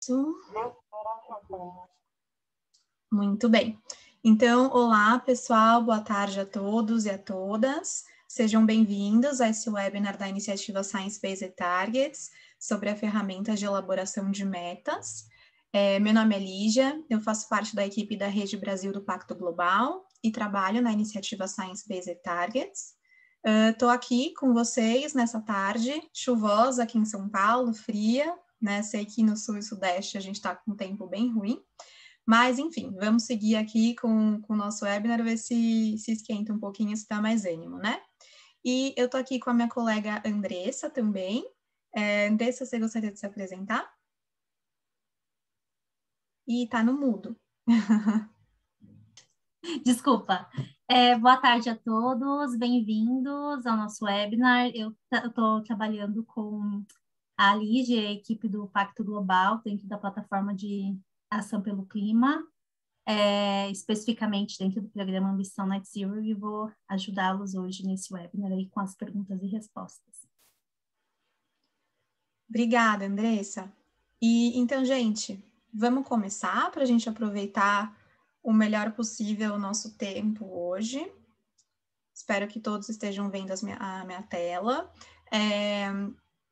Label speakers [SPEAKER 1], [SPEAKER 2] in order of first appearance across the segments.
[SPEAKER 1] Isso. Muito bem. Então, olá, pessoal, boa tarde a todos e a todas. Sejam bem-vindos a esse webinar da iniciativa Science Based Targets sobre a ferramenta de elaboração de metas. Meu nome é Lígia, eu faço parte da equipe da Rede Brasil do Pacto Global e trabalho na iniciativa Science Based Targets. Estou aqui com vocês nessa tarde chuvosa aqui em São Paulo, fria, né? Sei que no sul e sudeste a gente está com um tempo bem ruim, mas enfim, vamos seguir aqui com o nosso webinar, ver se esquenta um pouquinho, se dá mais ânimo, né? E eu estou aqui com a minha colega Andressa também. Andressa, você gostaria de se apresentar? E está no mudo.
[SPEAKER 2] Desculpa. Boa tarde a todos, bem-vindos ao nosso webinar. Eu estou trabalhando com a Lígia, a equipe do Pacto Global, dentro da plataforma de ação pelo clima, especificamente dentro do programa Ambição Net Zero, e vou ajudá-los hoje nesse webinar aí com as perguntas e respostas.
[SPEAKER 1] Obrigada, Andressa. E então, gente, vamos começar para a gente aproveitar o melhor possível o nosso tempo hoje. Espero que todos estejam vendo a minha tela.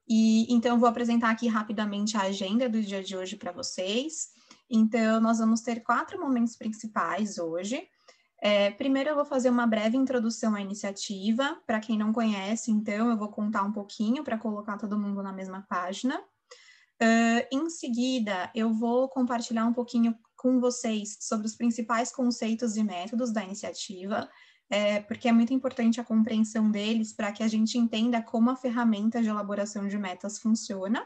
[SPEAKER 1] Então, eu vou apresentar aqui rapidamente a agenda do dia de hoje para vocês. Então, nós vamos ter 4 momentos principais hoje. Primeiro, eu vou fazer uma breve introdução à iniciativa. Para quem não conhece, então, eu vou contar um pouquinho para colocar todo mundo na mesma página. Em seguida, eu vou compartilhar um pouquinho com vocês sobre os principais conceitos e métodos da iniciativa, porque é muito importante a compreensão deles para que a gente entenda como a ferramenta de elaboração de metas funciona.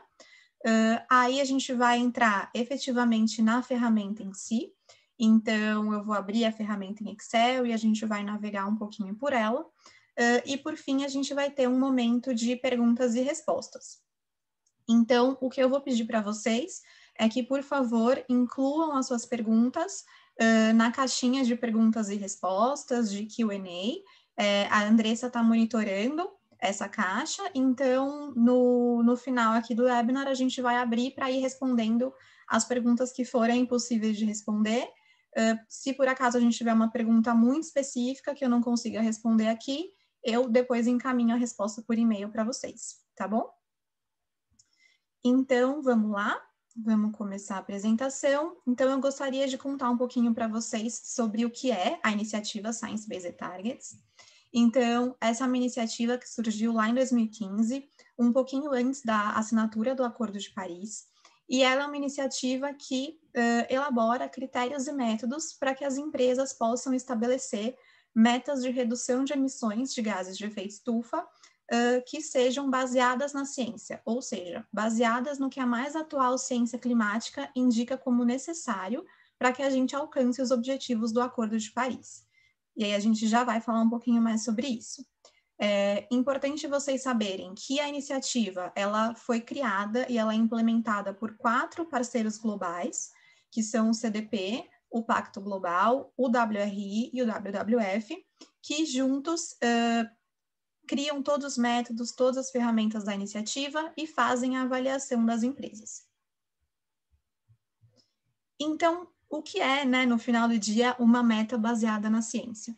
[SPEAKER 1] Aí a gente vai entrar efetivamente na ferramenta em si. Então, eu vou abrir a ferramenta em Excel e a gente vai navegar um pouquinho por ela. E, por fim, a gente vai ter um momento de perguntas e respostas. Então, o que eu vou pedir para vocês é que, por favor, incluam as suas perguntas na caixinha de perguntas e respostas de Q&A. A Andressa está monitorando essa caixa, então, no final aqui do webinar, a gente vai abrir para ir respondendo as perguntas que forem possíveis de responder. Se por acaso a gente tiver uma pergunta muito específica que eu não consiga responder aqui, eu depois encaminho a resposta por e-mail para vocês, tá bom? Então, vamos lá, vamos começar a apresentação. Então, eu gostaria de contar um pouquinho para vocês sobre o que é a iniciativa Science Based Targets. Então, essa é uma iniciativa que surgiu lá em 2015, um pouquinho antes da assinatura do Acordo de Paris, e ela é uma iniciativa que elabora critérios e métodos para que as empresas possam estabelecer metas de redução de emissões de gases de efeito estufa que sejam baseadas na ciência, ou seja, baseadas no que a mais atual ciência climática indica como necessário para que a gente alcance os objetivos do Acordo de Paris. E aí a gente já vai falar um pouquinho mais sobre isso. É importante vocês saberem que a iniciativa ela foi criada e ela é implementada por 4 parceiros globais, que são o CDP, o Pacto Global, o WRI e o WWF, que juntos criam todos os métodos, todas as ferramentas da iniciativa e fazem a avaliação das empresas. Então, o que é, né, no final do dia, uma meta baseada na ciência?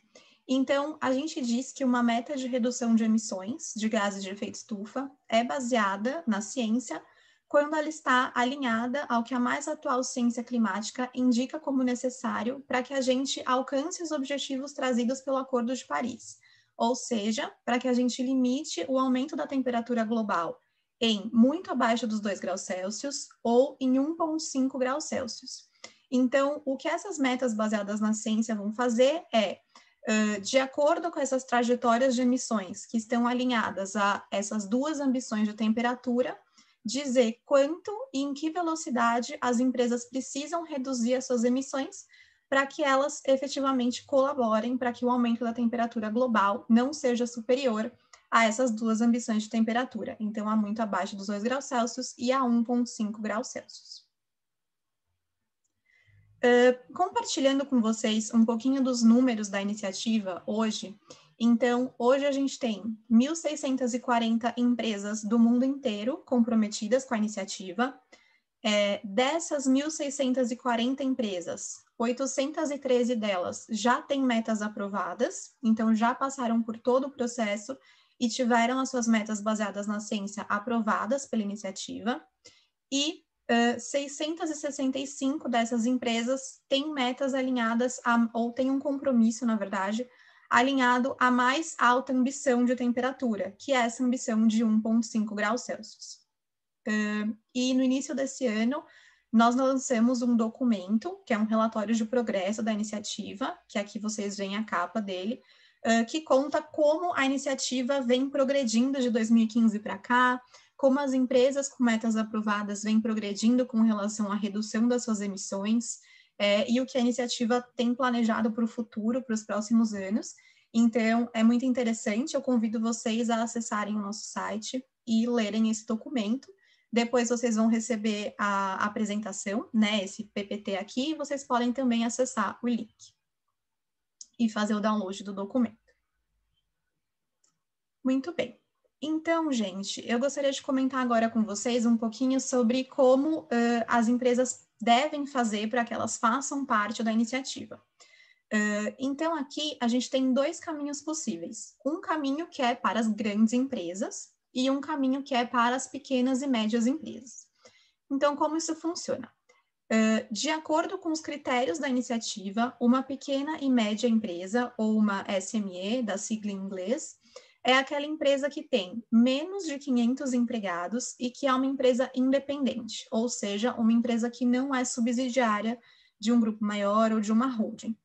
[SPEAKER 1] Então, a gente diz que uma meta de redução de emissões de gases de efeito estufa é baseada na ciência quando ela está alinhada ao que a mais atual ciência climática indica como necessário para que a gente alcance os objetivos trazidos pelo Acordo de Paris, ou seja, para que a gente limite o aumento da temperatura global em muito abaixo dos 2 graus Celsius ou em 1,5 graus Celsius. Então, o que essas metas baseadas na ciência vão fazer é, de acordo com essas trajetórias de emissões que estão alinhadas a essas 2 ambições de temperatura, dizer quanto e em que velocidade as empresas precisam reduzir as suas emissões para que elas efetivamente colaborem para que o aumento da temperatura global não seja superior a essas 2 ambições de temperatura. Então, a muito abaixo dos 2 graus Celsius e a 1,5 graus Celsius. Compartilhando com vocês um pouquinho dos números da iniciativa hoje. Então, hoje a gente tem 1.640 empresas do mundo inteiro comprometidas com a iniciativa. Dessas 1.640 empresas, 813 delas já têm metas aprovadas, então já passaram por todo o processo e tiveram as suas metas baseadas na ciência aprovadas pela iniciativa, e 665 dessas empresas têm metas alinhadas, ou têm um compromisso, na verdade, alinhado à mais alta ambição de temperatura, que é essa ambição de 1,5 graus Celsius. E no início desse ano, nós lançamos um documento, que é um relatório de progresso da iniciativa, que aqui vocês veem a capa dele, que conta como a iniciativa vem progredindo de 2015 para cá, como as empresas com metas aprovadas vêm progredindo com relação à redução das suas emissões, e o que a iniciativa tem planejado para o futuro, para os próximos anos. Então, é muito interessante, eu convido vocês a acessarem o nosso site e lerem esse documento. Depois vocês vão receber a apresentação, né, esse PPT aqui, e vocês podem também acessar o link e fazer o download do documento. Muito bem. Então, gente, eu gostaria de comentar agora com vocês um pouquinho sobre como as empresas devem fazer para que elas façam parte da iniciativa. Então, aqui a gente tem dois caminhos possíveis. Um caminho que é para as grandes empresas e um caminho que é para as pequenas e médias empresas. Então, como isso funciona? De acordo com os critérios da iniciativa, uma pequena e média empresa, ou uma SME, da sigla em inglês, é aquela empresa que tem menos de 500 empregados e que é uma empresa independente, ou seja, uma empresa que não é subsidiária de um grupo maior ou de uma holding.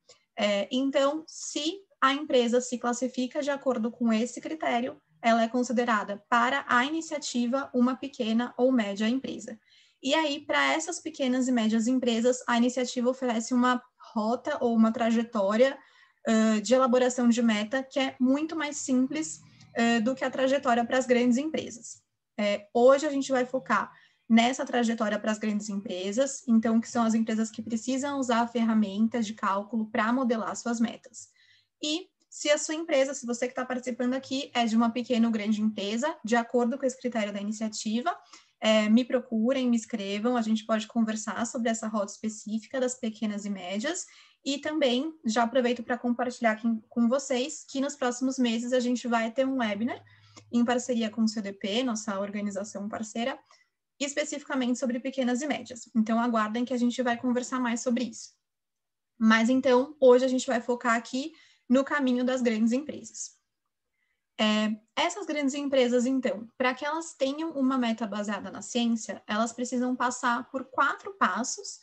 [SPEAKER 1] Então, se a empresa se classifica de acordo com esse critério, ela é considerada para a iniciativa uma pequena ou média empresa. E aí, para essas pequenas e médias empresas, a iniciativa oferece uma rota ou uma trajetória de elaboração de meta que é muito mais simples do que a trajetória para as grandes empresas. Hoje a gente vai focar nessa trajetória para as grandes empresas, então, que são as empresas que precisam usar ferramentas de cálculo para modelar suas metas. E se a sua empresa, se você que está participando aqui é de uma pequena ou grande empresa, de acordo com esse critério da iniciativa, me procurem, me escrevam, a gente pode conversar sobre essa rota específica das pequenas e médias, e também já aproveito para compartilhar aqui com vocês que nos próximos meses a gente vai ter um webinar em parceria com o CDP, nossa organização parceira, especificamente sobre pequenas e médias. Então, aguardem que a gente vai conversar mais sobre isso. Mas, então, hoje a gente vai focar aqui no caminho das grandes empresas. Essas grandes empresas, então, para que elas tenham uma meta baseada na ciência, elas precisam passar por 4 passos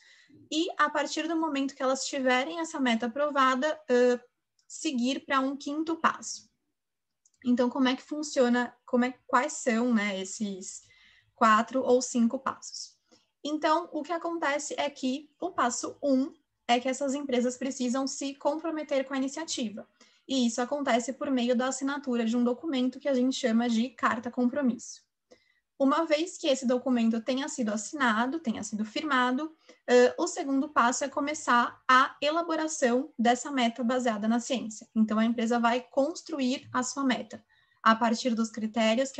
[SPEAKER 1] e, a partir do momento que elas tiverem essa meta aprovada, seguir para um 5º passo. Então, como é que funciona, quais são, né, esses 4 ou 5 passos? Então, o que acontece é que o passo 1 é que essas empresas precisam se comprometer com a iniciativa. E isso acontece por meio da assinatura de um documento que a gente chama de carta compromisso. Uma vez que esse documento tenha sido assinado, tenha sido firmado, o 2º passo é começar a elaboração dessa meta baseada na ciência. Então, a empresa vai construir a sua meta a partir dos critérios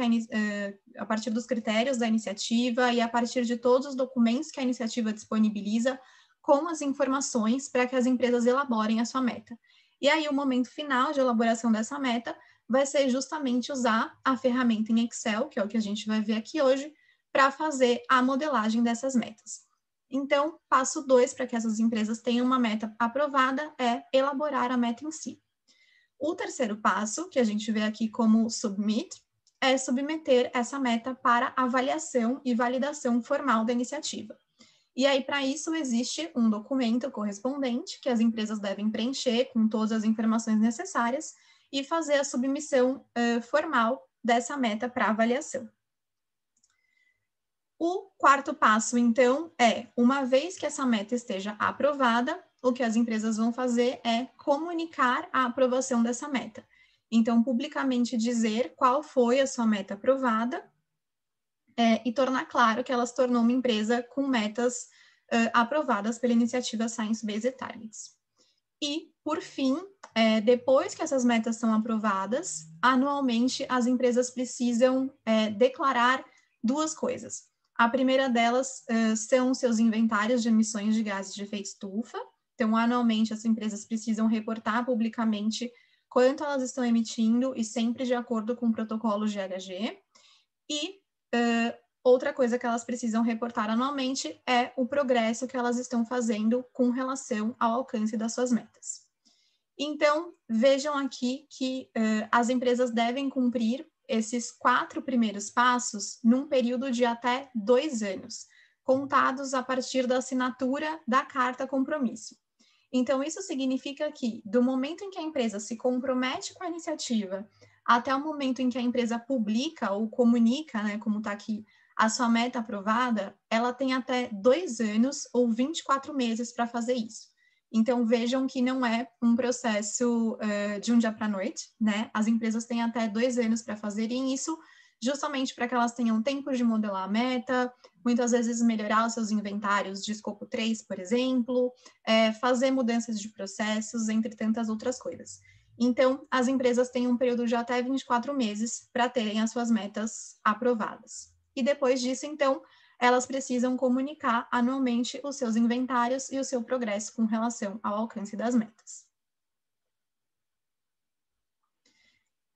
[SPEAKER 1] da iniciativa e a partir de todos os documentos que a iniciativa disponibiliza com as informações para que as empresas elaborem a sua meta. E aí, o momento final de elaboração dessa meta vai ser justamente usar a ferramenta em Excel, que é o que a gente vai ver aqui hoje, para fazer a modelagem dessas metas. Então, passo 2 para que essas empresas tenham uma meta aprovada é elaborar a meta em si. O 3º passo, que a gente vê aqui como submit, é submeter essa meta para avaliação e validação formal da iniciativa. E aí, para isso, existe um documento correspondente que as empresas devem preencher com todas as informações necessárias e fazer a submissão formal dessa meta para avaliação. O 4º passo, então, uma vez que essa meta esteja aprovada, o que as empresas vão fazer é comunicar a aprovação dessa meta. Então, publicamente dizer qual foi a sua meta aprovada, e tornar claro que ela se tornou uma empresa com metas aprovadas pela iniciativa Science Based Targets. E, por fim, depois que essas metas são aprovadas, anualmente as empresas precisam declarar 2 coisas. A primeira delas são seus inventários de emissões de gases de efeito estufa. Então, anualmente, as empresas precisam reportar publicamente quanto elas estão emitindo e sempre de acordo com o protocolo GHG. E outra coisa que elas precisam reportar anualmente é o progresso que elas estão fazendo com relação ao alcance das suas metas. Então, vejam aqui que as empresas devem cumprir esses 4 primeiros passos num período de até 2 anos, contados a partir da assinatura da carta compromisso. Então, isso significa que, do momento em que a empresa se compromete com a iniciativa, até o momento em que a empresa publica ou comunica, né, como está aqui, a sua meta aprovada, ela tem até 2 anos ou 24 meses para fazer isso. Então, vejam que não é um processo de um dia para a noite, né? As empresas têm até 2 anos para fazerem isso, justamente para que elas tenham tempo de modelar a meta, muitas vezes melhorar os seus inventários de escopo 3, por exemplo, fazer mudanças de processos, entre tantas outras coisas. Então, as empresas têm um período de até 24 meses para terem as suas metas aprovadas. E depois disso, então, elas precisam comunicar anualmente os seus inventários e o seu progresso com relação ao alcance das metas.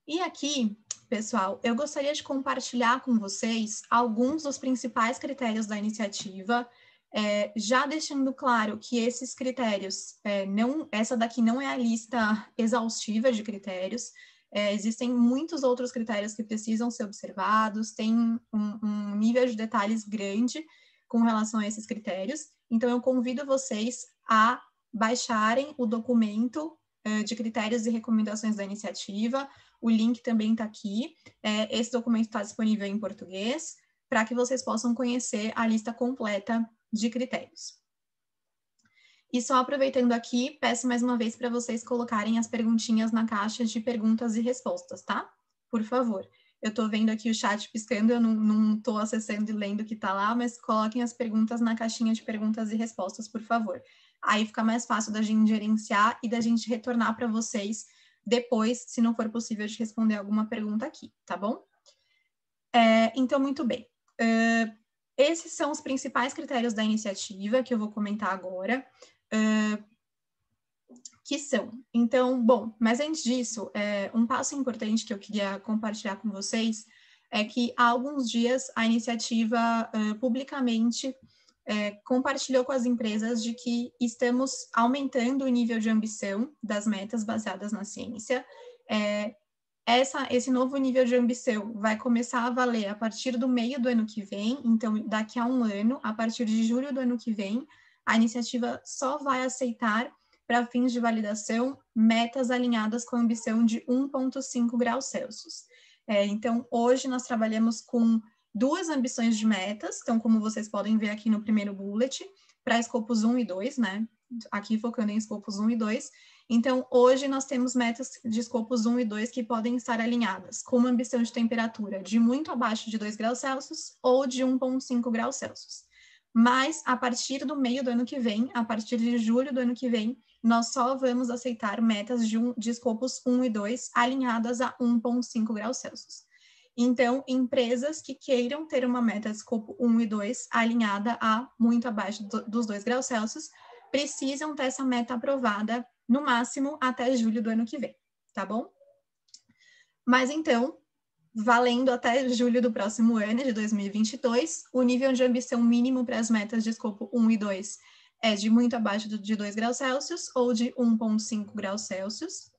[SPEAKER 1] E aqui, pessoal, eu gostaria de compartilhar com vocês alguns dos principais critérios da iniciativa, já deixando claro que esses critérios, essa daqui não é a lista exaustiva de critérios, existem muitos outros critérios que precisam ser observados, tem um nível de detalhes grande com relação a esses critérios, então eu convido vocês a baixarem o documento de critérios e recomendações da iniciativa, o link também está aqui, esse documento está disponível em português, para que vocês possam conhecer a lista completa de critérios. E só aproveitando aqui, peço mais uma vez para vocês colocarem as perguntinhas na caixa de perguntas e respostas, tá? Por favor. Eu estou vendo aqui o chat piscando, eu não estou acessando e lendo o que está lá, mas coloquem as perguntas na caixinha de perguntas e respostas, por favor. Aí fica mais fácil da gente gerenciar e da gente retornar para vocês depois, se não for possível de responder alguma pergunta aqui, tá bom? Então, muito bem. Esses são os principais critérios da iniciativa que eu vou comentar agora. Que são. Então, bom, mas antes disso, um passo importante que eu queria compartilhar com vocês é que há alguns dias a iniciativa publicamente compartilhou com as empresas de que estamos aumentando o nível de ambição das metas baseadas na ciência. Esse novo nível de ambição vai começar a valer a partir do meio do ano que vem, então daqui a um ano, a partir de julho do ano que vem, a iniciativa só vai aceitar para fins de validação, metas alinhadas com a ambição de 1,5 graus Celsius. Então, hoje nós trabalhamos com 2 ambições de metas, então, como vocês podem ver aqui no primeiro bullet, para escopos 1 e 2, né? Aqui focando em escopos 1 e 2. Então, hoje nós temos metas de escopos 1 e 2 que podem estar alinhadas com uma ambição de temperatura de muito abaixo de 2 graus Celsius ou de 1,5 graus Celsius. Mas, a partir do meio do ano que vem, a partir de julho do ano que vem, nós só vamos aceitar metas de escopos 1 e 2 alinhadas a 1,5 graus Celsius. Então, empresas que queiram ter uma meta de escopo 1 e 2 alinhada a muito abaixo dos 2 graus Celsius, precisam ter essa meta aprovada, no máximo, até julho do ano que vem, tá bom? Mas, então, valendo até julho do próximo ano, de 2022, o nível de ambição mínimo para as metas de escopo 1 e 2 é de muito abaixo de 2 graus Celsius ou de 1,5 graus Celsius.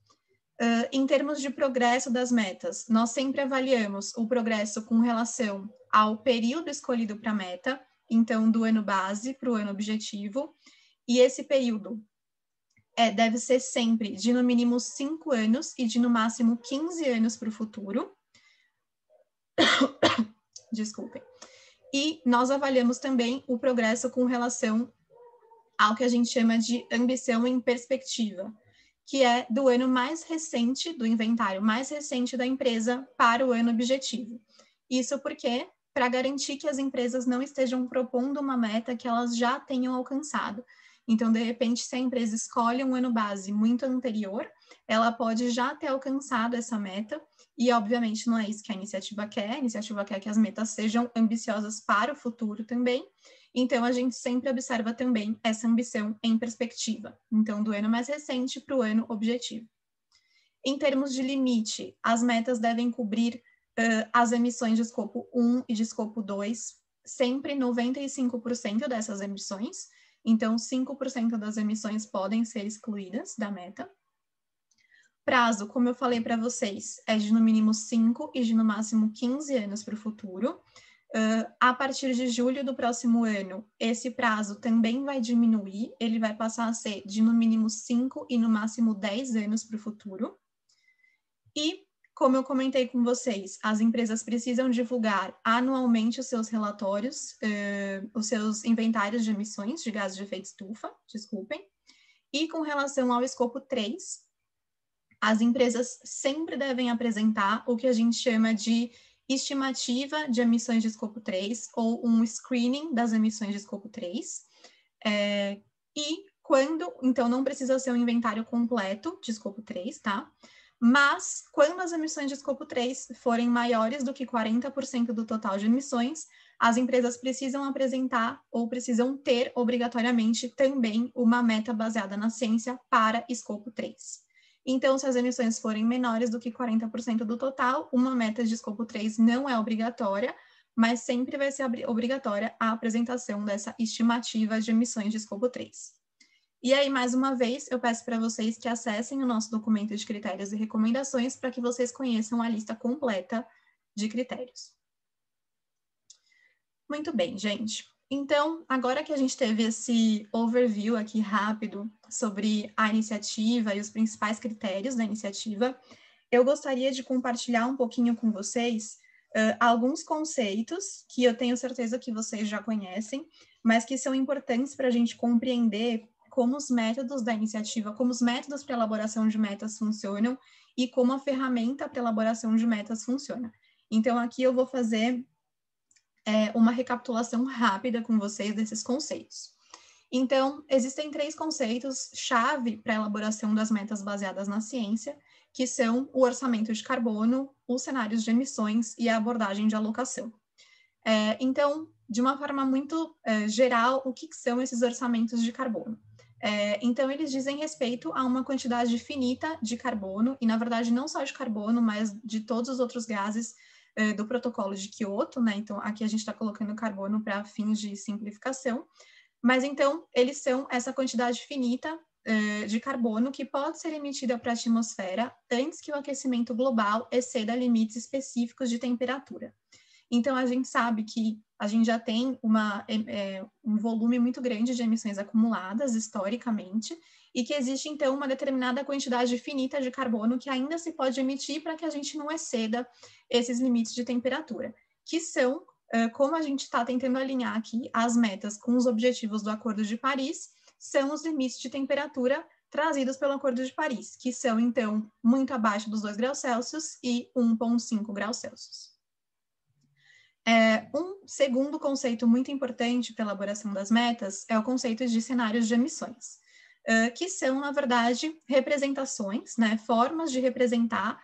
[SPEAKER 1] Em termos de progresso das metas, nós sempre avaliamos o progresso com relação ao período escolhido para a meta, então do ano base para o ano objetivo, e esse período deve ser sempre de no mínimo 5 anos e de no máximo 15 anos para o futuro. Desculpem. E nós avaliamos também o progresso com relação ao que a gente chama de ambição em perspectiva, que é do ano mais recente, do inventário mais recente da empresa para o ano objetivo. Isso porque, para garantir que as empresas não estejam propondo uma meta que elas já tenham alcançado. Então, de repente, se a empresa escolhe um ano base muito anterior, ela pode já ter alcançado essa meta E, obviamente, não é isso que a iniciativa quer. A iniciativa quer que as metas sejam ambiciosas para o futuro também. Então, a gente sempre observa também essa ambição em perspectiva. Então, do ano mais recente para o ano objetivo. Em termos de limite, as metas devem cobrir as emissões de escopo 1 e de escopo 2, sempre 95% dessas emissões. Então, 5% das emissões podem ser excluídas da meta. Prazo, como eu falei para vocês, é de no mínimo 5 e de no máximo 15 anos para o futuro. A partir de julho do próximo ano, esse prazo também vai diminuir, ele vai passar a ser de no mínimo 5 e no máximo 10 anos para o futuro. E, como eu comentei com vocês, as empresas precisam divulgar anualmente os seus relatórios, os seus inventários de emissões de gases de efeito estufa, desculpem. E com relação ao escopo 3, as empresas sempre devem apresentar o que a gente chama de estimativa de emissões de escopo 3, ou um screening das emissões de escopo 3. E quando, então não precisa ser um inventário completo de escopo 3, tá? Mas quando as emissões de escopo 3 forem maiores do que 40% do total de emissões, as empresas precisam apresentar ou precisam ter obrigatoriamente também uma meta baseada na ciência para escopo 3. Então, se as emissões forem menores do que 40% do total, uma meta de escopo 3 não é obrigatória, mas sempre vai ser obrigatória a apresentação dessa estimativa de emissões de escopo 3. E aí, mais uma vez, eu peço para vocês que acessem o nosso documento de critérios e recomendações para que vocês conheçam a lista completa de critérios. Muito bem, gente. Então, agora que a gente teve esse overview aqui rápido sobre a iniciativa e os principais critérios da iniciativa, eu gostaria de compartilhar um pouquinho com vocês alguns conceitos que eu tenho certeza que vocês já conhecem, mas que são importantes para a gente compreender como os métodos da iniciativa, como os métodos para elaboração de metas funcionam e como a ferramenta para elaboração de metas funciona. Então, aqui eu vou fazer uma recapitulação rápida com vocês desses conceitos. Então, existem 3 conceitos-chave para a elaboração das metas baseadas na ciência, que são o orçamento de carbono, os cenários de emissões e a abordagem de alocação. Então, de uma forma muito geral, o que são esses orçamentos de carbono? Então, eles dizem respeito a uma quantidade finita de carbono, e na verdade não só de carbono, mas de todos os outros gases do protocolo de Kyoto, né? Então, aqui a gente está colocando carbono para fins de simplificação, mas então eles são essa quantidade finita de carbono que pode ser emitida para a atmosfera antes que o aquecimento global exceda limites específicos de temperatura. Então, a gente sabe que a gente já tem um volume muito grande de emissões acumuladas historicamente, e que existe, então, uma determinada quantidade finita de carbono que ainda se pode emitir para que a gente não exceda esses limites de temperatura, que são, como a gente está tentando alinhar aqui as metas com os objetivos do Acordo de Paris, são os limites de temperatura trazidos pelo Acordo de Paris, que são, então, muito abaixo dos 2 graus Celsius e 1,5 graus Celsius. Um segundo conceito muito importante para a elaboração das metas é o conceito de cenários de emissões, que são, na verdade, representações, né, formas de representar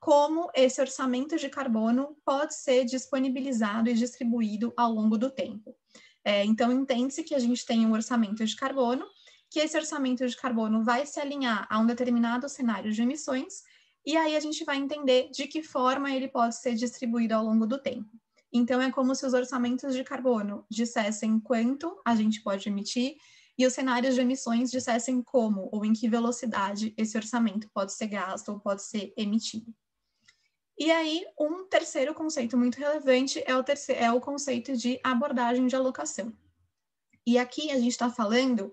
[SPEAKER 1] como esse orçamento de carbono pode ser disponibilizado e distribuído ao longo do tempo. Então, entende-se que a gente tem um orçamento de carbono, que esse orçamento de carbono vai se alinhar a um determinado cenário de emissões, e aí a gente vai entender de que forma ele pode ser distribuído ao longo do tempo. Então, é como se os orçamentos de carbono dissessem quanto a gente pode emitir e os cenários de emissões dissessem como ou em que velocidade esse orçamento pode ser gasto ou pode ser emitido. E aí, um terceiro conceito muito relevante é o conceito de abordagem de alocação. E aqui a gente está falando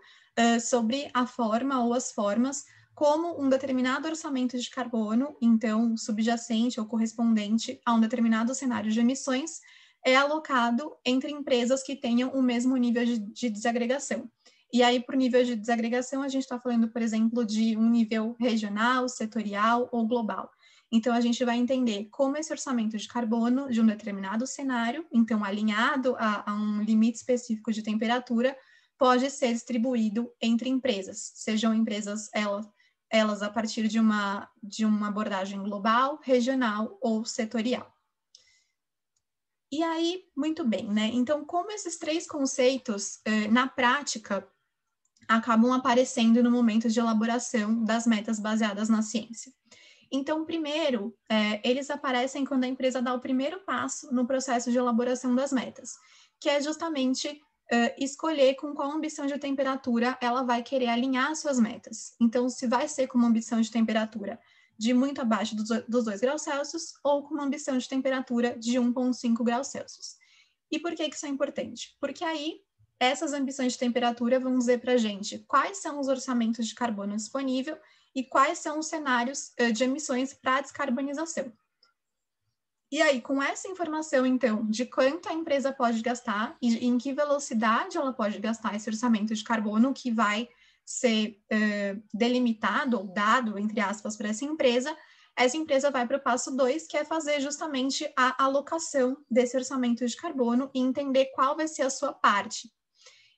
[SPEAKER 1] sobre a forma ou as formas como um determinado orçamento de carbono, então subjacente ou correspondente a um determinado cenário de emissões, é alocado entre empresas que tenham o mesmo nível de desagregação. E aí, por nível de desagregação, a gente está falando, por exemplo, de um nível regional, setorial ou global. Então, a gente vai entender como esse orçamento de carbono de um determinado cenário, então alinhado a um limite específico de temperatura, pode ser distribuído entre empresas, sejam empresas elas a partir de uma abordagem global, regional ou setorial. E aí, muito bem, né? Então, como esses três conceitos, na prática, acabam aparecendo no momento de elaboração das metas baseadas na ciência? Então, primeiro, eles aparecem quando a empresa dá o primeiro passo no processo de elaboração das metas, que é justamente escolher com qual ambição de temperatura ela vai querer alinhar suas metas. Então, se vai ser com uma ambição de temperatura de muito abaixo dos 2 graus Celsius ou com uma ambição de temperatura de 1,5 graus Celsius. E por que isso é importante? Porque aí essas ambições de temperatura vão dizer para a gente quais são os orçamentos de carbono disponível e quais são os cenários de emissões para a descarbonização. E aí, com essa informação, então, de quanto a empresa pode gastar e em que velocidade ela pode gastar esse orçamento de carbono que vai ser delimitado ou dado, entre aspas, para essa empresa vai para o passo 2, que é fazer justamente a alocação desse orçamento de carbono e entender qual vai ser a sua parte.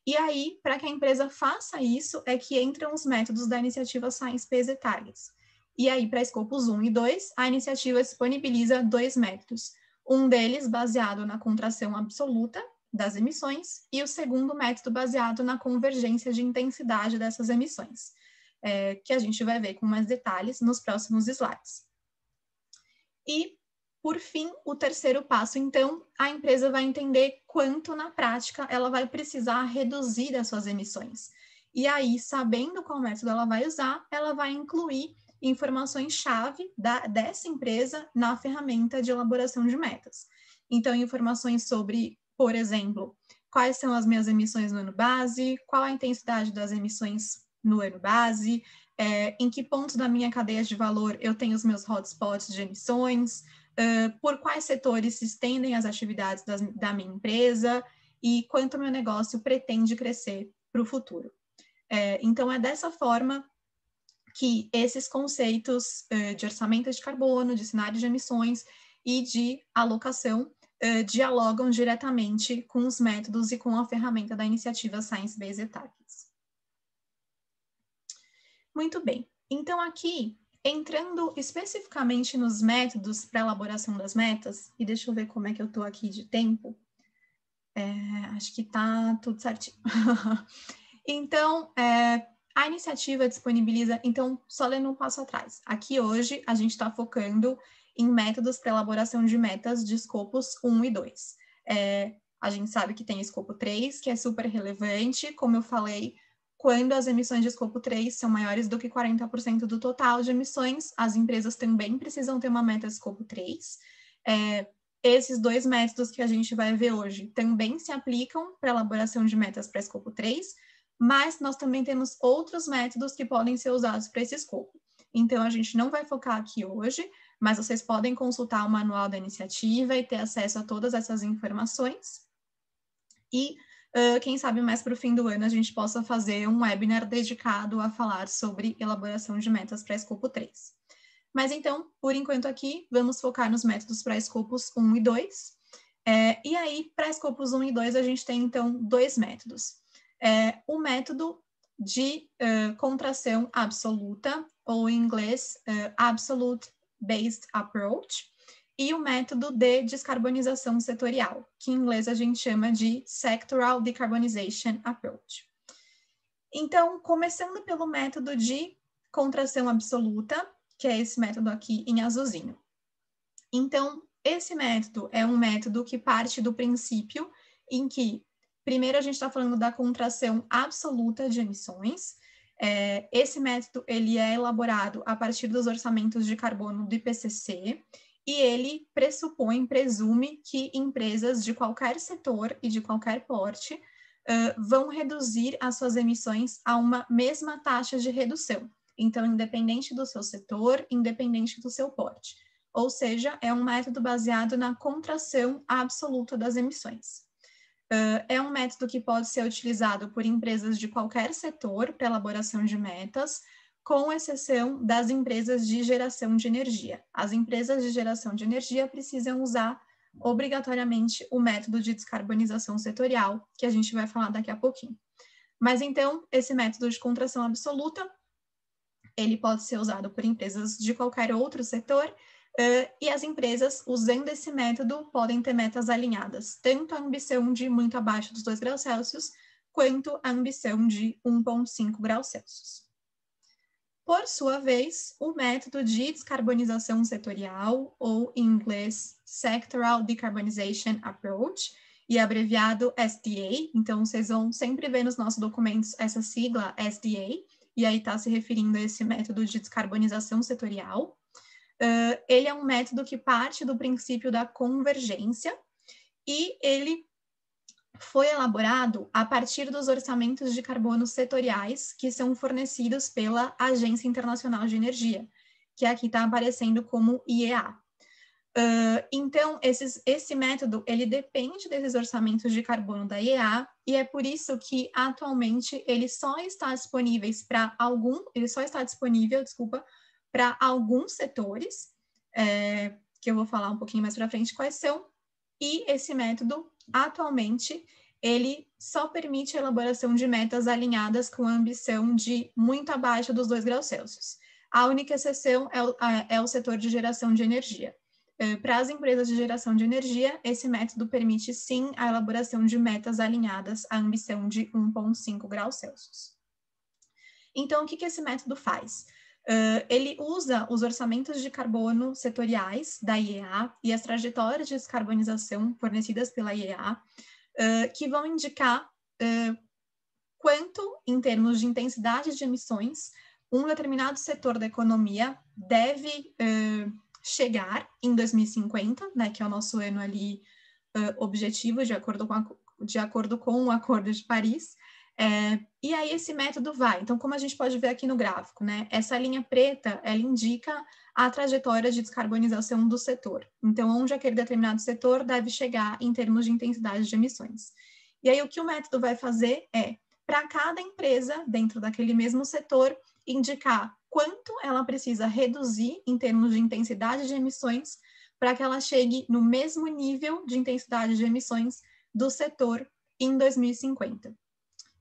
[SPEAKER 1] E aí, para que a empresa faça isso, é que entram os métodos da iniciativa Science Based Targets. E aí, para escopos 1 e 2, a iniciativa disponibiliza 2 métodos. Um deles baseado na contração absoluta das emissões e o segundo método baseado na convergência de intensidade dessas emissões, que a gente vai ver com mais detalhes nos próximos slides. E, por fim, o terceiro passo, então, a empresa vai entender quanto, na prática, ela vai precisar reduzir as suas emissões. E aí, sabendo qual método ela vai usar, ela vai incluir informações-chave dessa empresa na ferramenta de elaboração de metas. Então, informações sobre, por exemplo, quais são as minhas emissões no ano base, qual a intensidade das emissões no ano base, em que pontos da minha cadeia de valor eu tenho os meus hotspots de emissões, por quais setores se estendem as atividades da minha empresa e quanto o meu negócio pretende crescer para o futuro. Então, é dessa forma que esses conceitos de orçamento de carbono, de cenário de emissões e de alocação dialogam diretamente com os métodos e com a ferramenta da iniciativa Science Based Targets. Muito bem. Então, aqui, entrando especificamente nos métodos para elaboração das metas, e deixa eu ver como é que eu estou aqui de tempo. Acho que está tudo certinho. Então, a iniciativa disponibiliza, então, só lendo um passo atrás. Aqui hoje a gente está focando em métodos para elaboração de metas de escopos 1 e 2. A gente sabe que tem escopo 3, que é super relevante, como eu falei, quando as emissões de escopo 3 são maiores do que 40% do total de emissões, as empresas também precisam ter uma meta de escopo 3. Esses 2 métodos que a gente vai ver hoje também se aplicam para a elaboração de metas para escopo 3, mas nós também temos outros métodos que podem ser usados para esse escopo. Então, a gente não vai focar aqui hoje, mas vocês podem consultar o manual da iniciativa e ter acesso a todas essas informações. E, quem sabe, mais para o fim do ano, a gente possa fazer um webinar dedicado a falar sobre elaboração de metas para escopo 3. Mas, então, por enquanto aqui, vamos focar nos métodos para escopos 1 e 2. E aí, para escopos 1 e 2, a gente tem, então, 2 métodos. O método de contração absoluta, ou em inglês, Absolute Based Approach, e o método de descarbonização setorial, que em inglês a gente chama de Sectoral Decarbonization Approach. Então, começando pelo método de contração absoluta, que é esse método aqui em azulzinho. Então, esse método é um método que parte do princípio em que primeiro, a gente está falando da contração absoluta de emissões. Esse método ele é elaborado a partir dos orçamentos de carbono do IPCC e ele presume que empresas de qualquer setor e de qualquer porte vão reduzir as suas emissões a uma mesma taxa de redução. Então, independente do seu setor, independente do seu porte. Ou seja, é um método baseado na contração absoluta das emissões. É um método que pode ser utilizado por empresas de qualquer setor para elaboração de metas, com exceção das empresas de geração de energia. As empresas de geração de energia precisam usar obrigatoriamente o método de descarbonização setorial, que a gente vai falar daqui a pouquinho. Mas então, esse método de contração absoluta ele pode ser usado por empresas de qualquer outro setor, e as empresas, usando esse método, podem ter metas alinhadas, tanto a ambição de muito abaixo dos 2 graus Celsius, quanto a ambição de 1,5 graus Celsius. Por sua vez, o método de descarbonização setorial, ou em inglês, Sectoral Decarbonization Approach, e abreviado SDA, então vocês vão sempre ver nos nossos documentos essa sigla SDA, e aí está se referindo a esse método de descarbonização setorial. Ele é um método que parte do princípio da convergência, e ele foi elaborado a partir dos orçamentos de carbono setoriais que são fornecidos pela Agência Internacional de Energia, que aqui está aparecendo como IEA. Então, esse método, ele depende desses orçamentos de carbono da IEA, e é por isso que, atualmente, ele só está disponível para alguns setores, que eu vou falar um pouquinho mais para frente quais são, e esse método, atualmente, ele só permite a elaboração de metas alinhadas com a ambição de muito abaixo dos 2 graus Celsius. A única exceção é o setor de geração de energia. Para as empresas de geração de energia, esse método permite, sim, a elaboração de metas alinhadas à ambição de 1,5 graus Celsius. Então, o que esse método faz? Ele usa os orçamentos de carbono setoriais da IEA e as trajetórias de descarbonização fornecidas pela IEA, que vão indicar quanto, em termos de intensidade de emissões, um determinado setor da economia deve chegar em 2050, né, que é o nosso ano ali objetivo, de acordo com o Acordo de Paris. E aí esse método vai. Então, como a gente pode ver aqui no gráfico, né, essa linha preta, ela indica a trajetória de descarbonização do setor. Então, onde aquele determinado setor deve chegar em termos de intensidade de emissões. E aí o que o método vai fazer é, para cada empresa dentro daquele mesmo setor, indicar quanto ela precisa reduzir em termos de intensidade de emissões para que ela chegue no mesmo nível de intensidade de emissões do setor em 2050.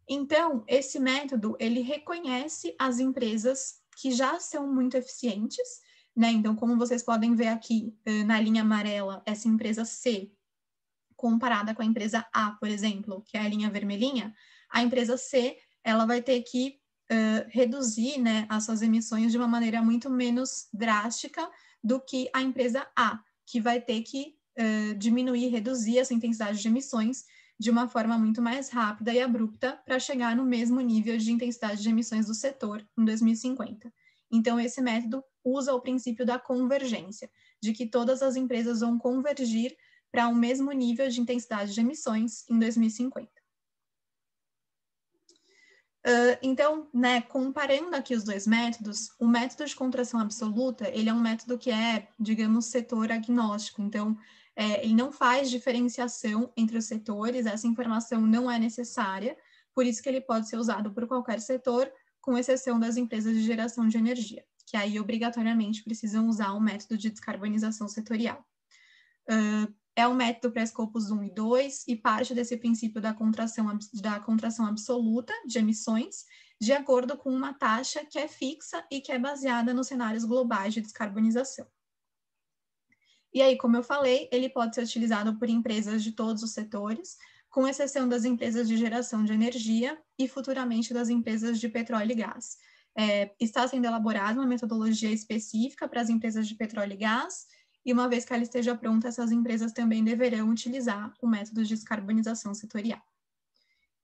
[SPEAKER 1] Então, esse método, ele reconhece as empresas que já são muito eficientes, né? Então, como vocês podem ver aqui na linha amarela, essa empresa C, comparada com a empresa A, por exemplo, que é a linha vermelhinha, a empresa C, ela vai ter que reduzir, né, as suas emissões de uma maneira muito menos drástica do que a empresa A, que vai ter que diminuir, reduzir essa intensidade de emissões de uma forma muito mais rápida e abrupta para chegar no mesmo nível de intensidade de emissões do setor em 2050. Então, esse método usa o princípio da convergência, de que todas as empresas vão convergir para o mesmo nível de intensidade de emissões em 2050. Então, né, comparando aqui os dois métodos, o método de contração absoluta, ele é um método que é, digamos, setor agnóstico. Então, ele não faz diferenciação entre os setores, essa informação não é necessária, por isso que ele pode ser usado por qualquer setor, com exceção das empresas de geração de energia, que aí obrigatoriamente precisam usar o método de descarbonização setorial. É um método para escopos 1 e 2 e parte desse princípio da contração absoluta de emissões, de acordo com uma taxa que é fixa e que é baseada nos cenários globais de descarbonização. E aí, como eu falei, ele pode ser utilizado por empresas de todos os setores, com exceção das empresas de geração de energia e futuramente das empresas de petróleo e gás. Está sendo elaborada uma metodologia específica para as empresas de petróleo e gás, e uma vez que ela esteja pronta, essas empresas também deverão utilizar o método de descarbonização setorial.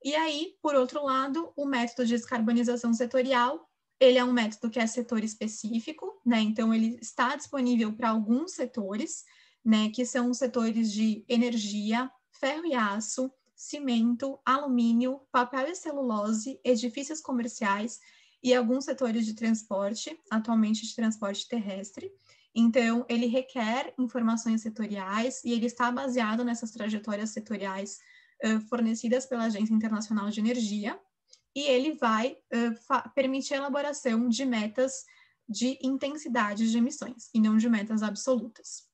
[SPEAKER 1] E aí, por outro lado, o método de descarbonização setorial, ele é um método que é setor específico, né? Então, ele está disponível para alguns setores, né? Que são os setores de energia, ferro e aço, cimento, alumínio, papel e celulose, edifícios comerciais e alguns setores de transporte, atualmente de transporte terrestre. Então, ele requer informações setoriais e ele está baseado nessas trajetórias setoriais fornecidas pela Agência Internacional de Energia, e ele vai permitir a elaboração de metas de intensidade de emissões, e não de metas absolutas.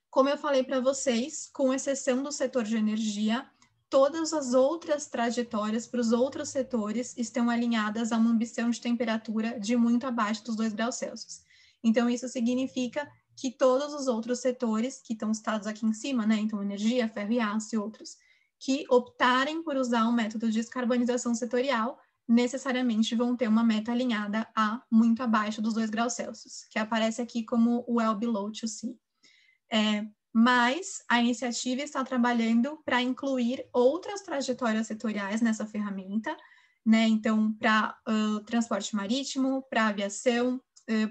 [SPEAKER 1] Como eu falei para vocês, com exceção do setor de energia, todas as outras trajetórias para os outros setores estão alinhadas a uma ambição de temperatura de muito abaixo dos 2 graus Celsius. Então, isso significa que todos os outros setores que estão citados aqui em cima, né, então energia, ferro e aço e outros, que optarem por usar um método de descarbonização setorial, necessariamente vão ter uma meta alinhada a muito abaixo dos 2 graus Celsius, que aparece aqui como well below 2C. Mas a iniciativa está trabalhando para incluir outras trajetórias setoriais nessa ferramenta, né? Então, para transporte marítimo, para aviação,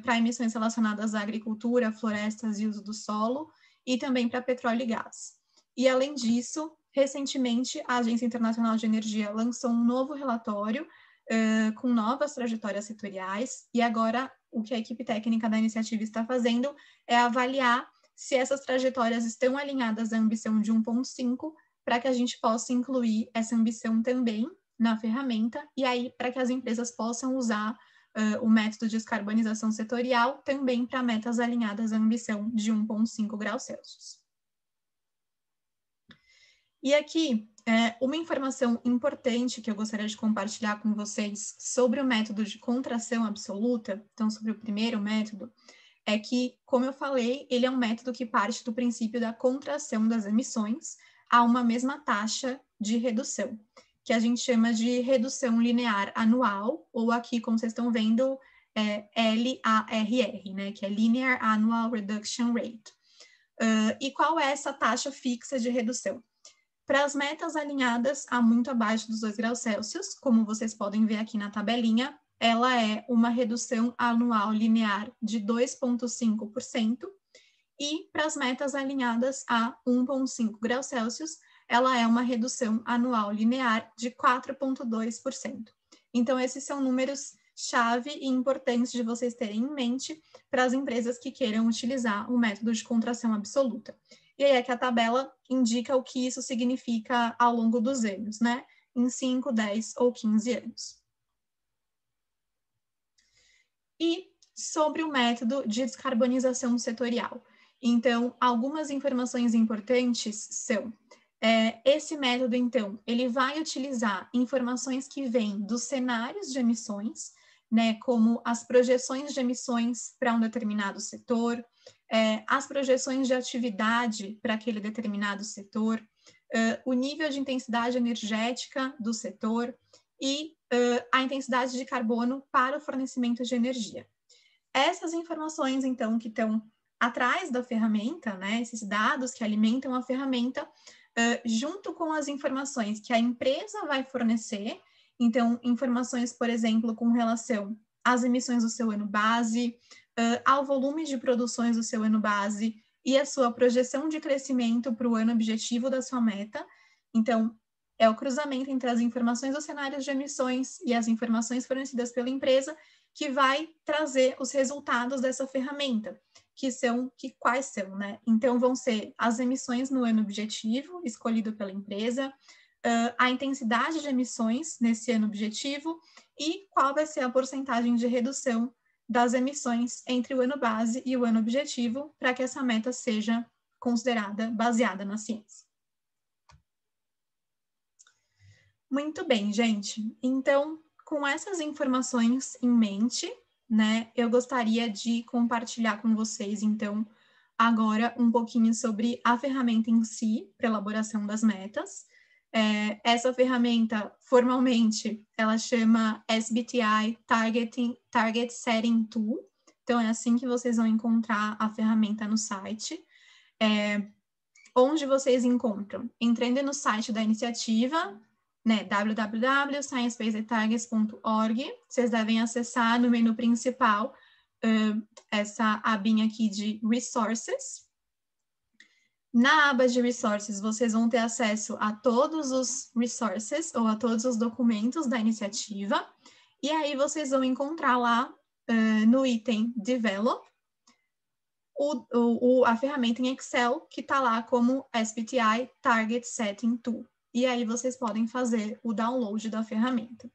[SPEAKER 1] para emissões relacionadas à agricultura, florestas e uso do solo, e também para petróleo e gás. E, além disso, recentemente, a Agência Internacional de Energia lançou um novo relatório com novas trajetórias setoriais, e agora o que a equipe técnica da iniciativa está fazendo é avaliar se essas trajetórias estão alinhadas à ambição de 1.5, para que a gente possa incluir essa ambição também na ferramenta, e aí para que as empresas possam usar o método de descarbonização setorial também para metas alinhadas à ambição de 1.5 graus Celsius. E aqui, uma informação importante que eu gostaria de compartilhar com vocês sobre o método de contração absoluta, então sobre o primeiro método, é que, como eu falei, ele é um método que parte do princípio da contração das emissões a uma mesma taxa de redução, que a gente chama de redução linear anual, ou aqui, como vocês estão vendo, LARR, né, que é Linear Annual Reduction Rate. E qual é essa taxa fixa de redução? Para as metas alinhadas a muito abaixo dos 2 graus Celsius, como vocês podem ver aqui na tabelinha, ela é uma redução anual linear de 2,5%, e para as metas alinhadas a 1,5 graus Celsius, ela é uma redução anual linear de 4,2%. Então, esses são números-chave e importantes de vocês terem em mente para as empresas que queiram utilizar o método de contração absoluta. E aí é que a tabela indica o que isso significa ao longo dos anos, né? Em 5, 10 ou 15 anos. E sobre o método de descarbonização setorial. Então, algumas informações importantes são, esse método, então, ele vai utilizar informações que vêm dos cenários de emissões, né, como as projeções de emissões para um determinado setor, as projeções de atividade para aquele determinado setor, o nível de intensidade energética do setor e a intensidade de carbono para o fornecimento de energia. Essas informações, então, que estão atrás da ferramenta, né, esses dados que alimentam a ferramenta, junto com as informações que a empresa vai fornecer, então, informações, por exemplo, com relação às emissões do seu ano base, ao volume de produções do seu ano base e a sua projeção de crescimento para o ano objetivo da sua meta. Então, é o cruzamento entre as informações dos cenários de emissões e as informações fornecidas pela empresa que vai trazer os resultados dessa ferramenta, quais são, né? Então, vão ser as emissões no ano objetivo, escolhido pela empresa, a intensidade de emissões nesse ano objetivo e qual vai ser a porcentagem de redução das emissões entre o ano base e o ano objetivo, para que essa meta seja considerada baseada na ciência. Muito bem, gente. Então, com essas informações em mente, né, eu gostaria de compartilhar com vocês, então, agora um pouquinho sobre a ferramenta em si, para elaboração das metas. Essa ferramenta, formalmente, ela chama SBTi Target Setting Tool. Então, é assim que vocês vão encontrar a ferramenta no site. Onde vocês encontram? Entrando no site da iniciativa, né, www.sciencebased-targets.org, vocês devem acessar no menu principal essa abinha aqui de Resources. Na aba de Resources, vocês vão ter acesso a todos os resources ou a todos os documentos da iniciativa, e aí vocês vão encontrar lá no item Develop a ferramenta em Excel que está lá como SBTi Target Setting Tool. E aí vocês podem fazer o download da ferramenta.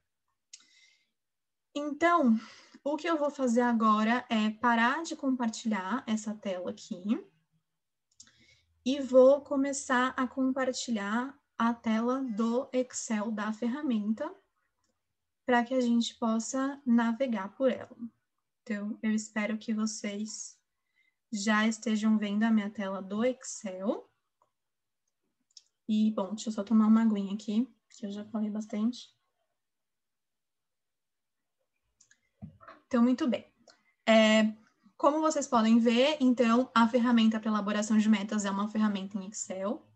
[SPEAKER 1] Então, o que eu vou fazer agora é parar de compartilhar essa tela aqui e vou começar a compartilhar a tela do Excel da ferramenta para que a gente possa navegar por ela. Então, eu espero que vocês já estejam vendo a minha tela do Excel. E, bom, deixa eu só tomar uma aguinha aqui, que eu já falei bastante. Então, muito bem. Como vocês podem ver, então, a ferramenta para elaboração de metas é uma ferramenta em Excel.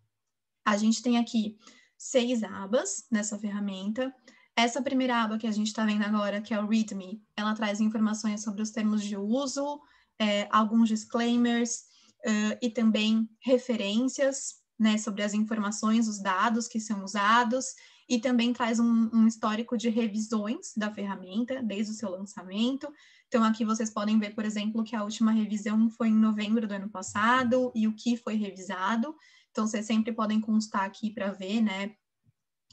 [SPEAKER 1] A gente tem aqui 6 abas nessa ferramenta. Essa primeira aba que a gente está vendo agora, que é o README, ela traz informações sobre os termos de uso, alguns disclaimers e também referências, né, sobre as informações, os dados que são usados, e também traz um histórico de revisões da ferramenta desde o seu lançamento. Então, aqui vocês podem ver, por exemplo, que a última revisão foi em novembro do ano passado e o que foi revisado. Então, vocês sempre podem constar aqui para ver, né,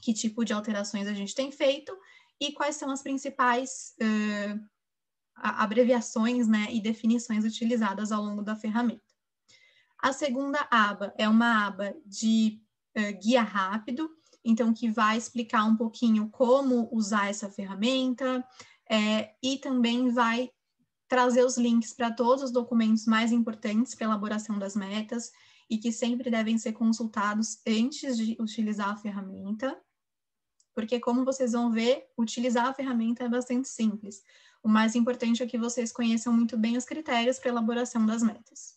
[SPEAKER 1] que tipo de alterações a gente tem feito e quais são as principais abreviações, né, e definições utilizadas ao longo da ferramenta. A segunda aba é uma aba de guia rápido, então que vai explicar um pouquinho como usar essa ferramenta e também vai trazer os links para todos os documentos mais importantes para a elaboração das metas e que sempre devem ser consultados antes de utilizar a ferramenta, porque como vocês vão ver, utilizar a ferramenta é bastante simples. O mais importante é que vocês conheçam muito bem os critérios para a elaboração das metas.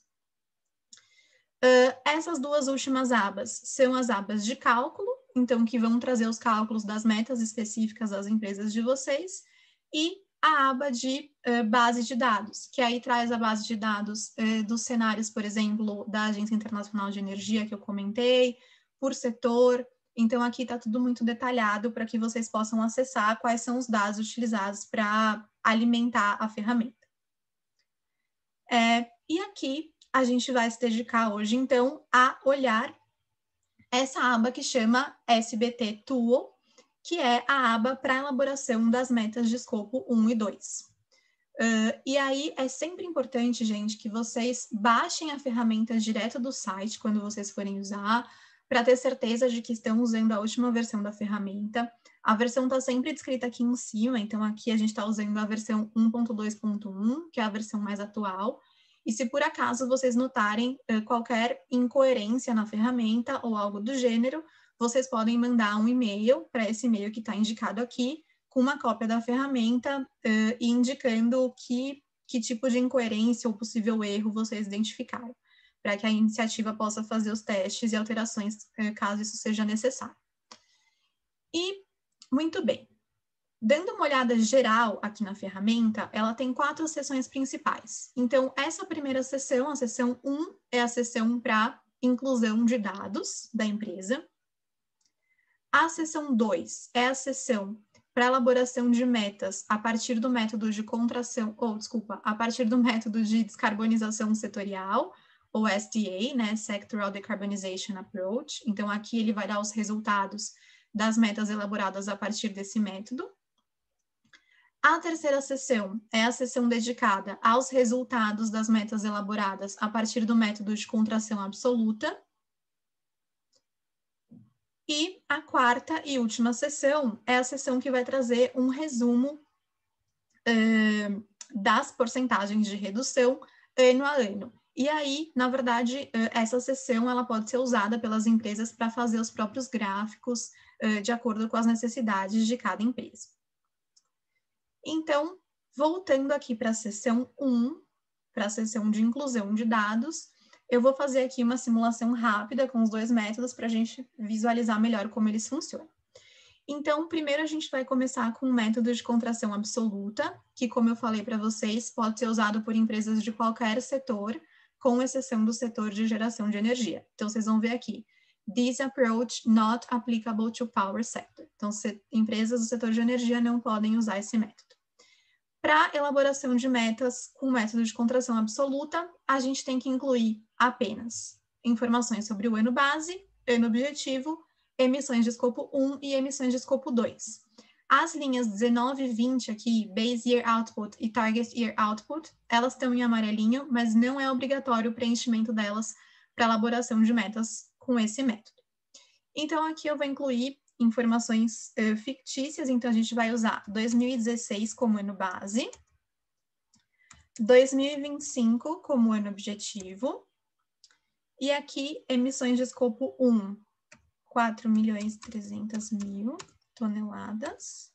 [SPEAKER 1] Essas duas últimas abas são as abas de cálculo, então que vão trazer os cálculos das metas específicas das empresas de vocês, e a aba de base de dados, que aí traz a base de dados dos cenários, por exemplo, da Agência Internacional de Energia, que eu comentei, por setor. Então, aqui está tudo muito detalhado para que vocês possam acessar quais são os dados utilizados para alimentar a ferramenta. E aqui a gente vai se dedicar hoje, então, a olhar essa aba que chama SBT Tool, que é a aba para elaboração das metas de escopo 1 e 2. E aí é sempre importante, gente, que vocês baixem a ferramenta direto do site quando vocês forem usar, para ter certeza de que estão usando a última versão da ferramenta. A versão está sempre descrita aqui em cima, então aqui a gente está usando a versão 1.2.1, que é a versão mais atual. E se por acaso vocês notarem qualquer incoerência na ferramenta ou algo do gênero, vocês podem mandar um e-mail para esse e-mail que está indicado aqui, com uma cópia da ferramenta e indicando que tipo de incoerência ou possível erro vocês identificaram, para que a iniciativa possa fazer os testes e alterações caso isso seja necessário. E, muito bem. Dando uma olhada geral aqui na ferramenta, ela tem 4 seções principais. Então, essa primeira seção, a seção 1, é a seção para inclusão de dados da empresa. A seção 2 é a seção para elaboração de metas a partir do método de contração, a partir do método de descarbonização setorial, ou SDA, né, Sectoral Decarbonization Approach. Então, aqui ele vai dar os resultados das metas elaboradas a partir desse método. A terceira seção é a seção dedicada aos resultados das metas elaboradas a partir do método de contração absoluta. E a quarta e última seção é a seção que vai trazer um resumo das porcentagens de redução ano a ano. E aí, na verdade, essa seção ela pode ser usada pelas empresas para fazer os próprios gráficos de acordo com as necessidades de cada empresa. Então, voltando aqui para a seção 1, para a seção de inclusão de dados, eu vou fazer aqui uma simulação rápida com os 2 métodos para a gente visualizar melhor como eles funcionam. Então, primeiro a gente vai começar com o método de contração absoluta, que, como eu falei para vocês, pode ser usado por empresas de qualquer setor, com exceção do setor de geração de energia. Então, vocês vão ver aqui, this approach not applicable to power sector. Então, empresas do setor de energia não podem usar esse método. Para elaboração de metas com método de contração absoluta, a gente tem que incluir apenas informações sobre o ano base, ano objetivo, emissões de escopo 1 e emissões de escopo 2. As linhas 19 e 20 aqui, Base Year Output e Target Year Output, elas estão em amarelinho, mas não é obrigatório o preenchimento delas para elaboração de metas com esse método. Então, aqui eu vou incluir informações fictícias, então a gente vai usar 2016 como ano base, 2025 como ano objetivo, e aqui emissões de escopo 1, 4.300.000 toneladas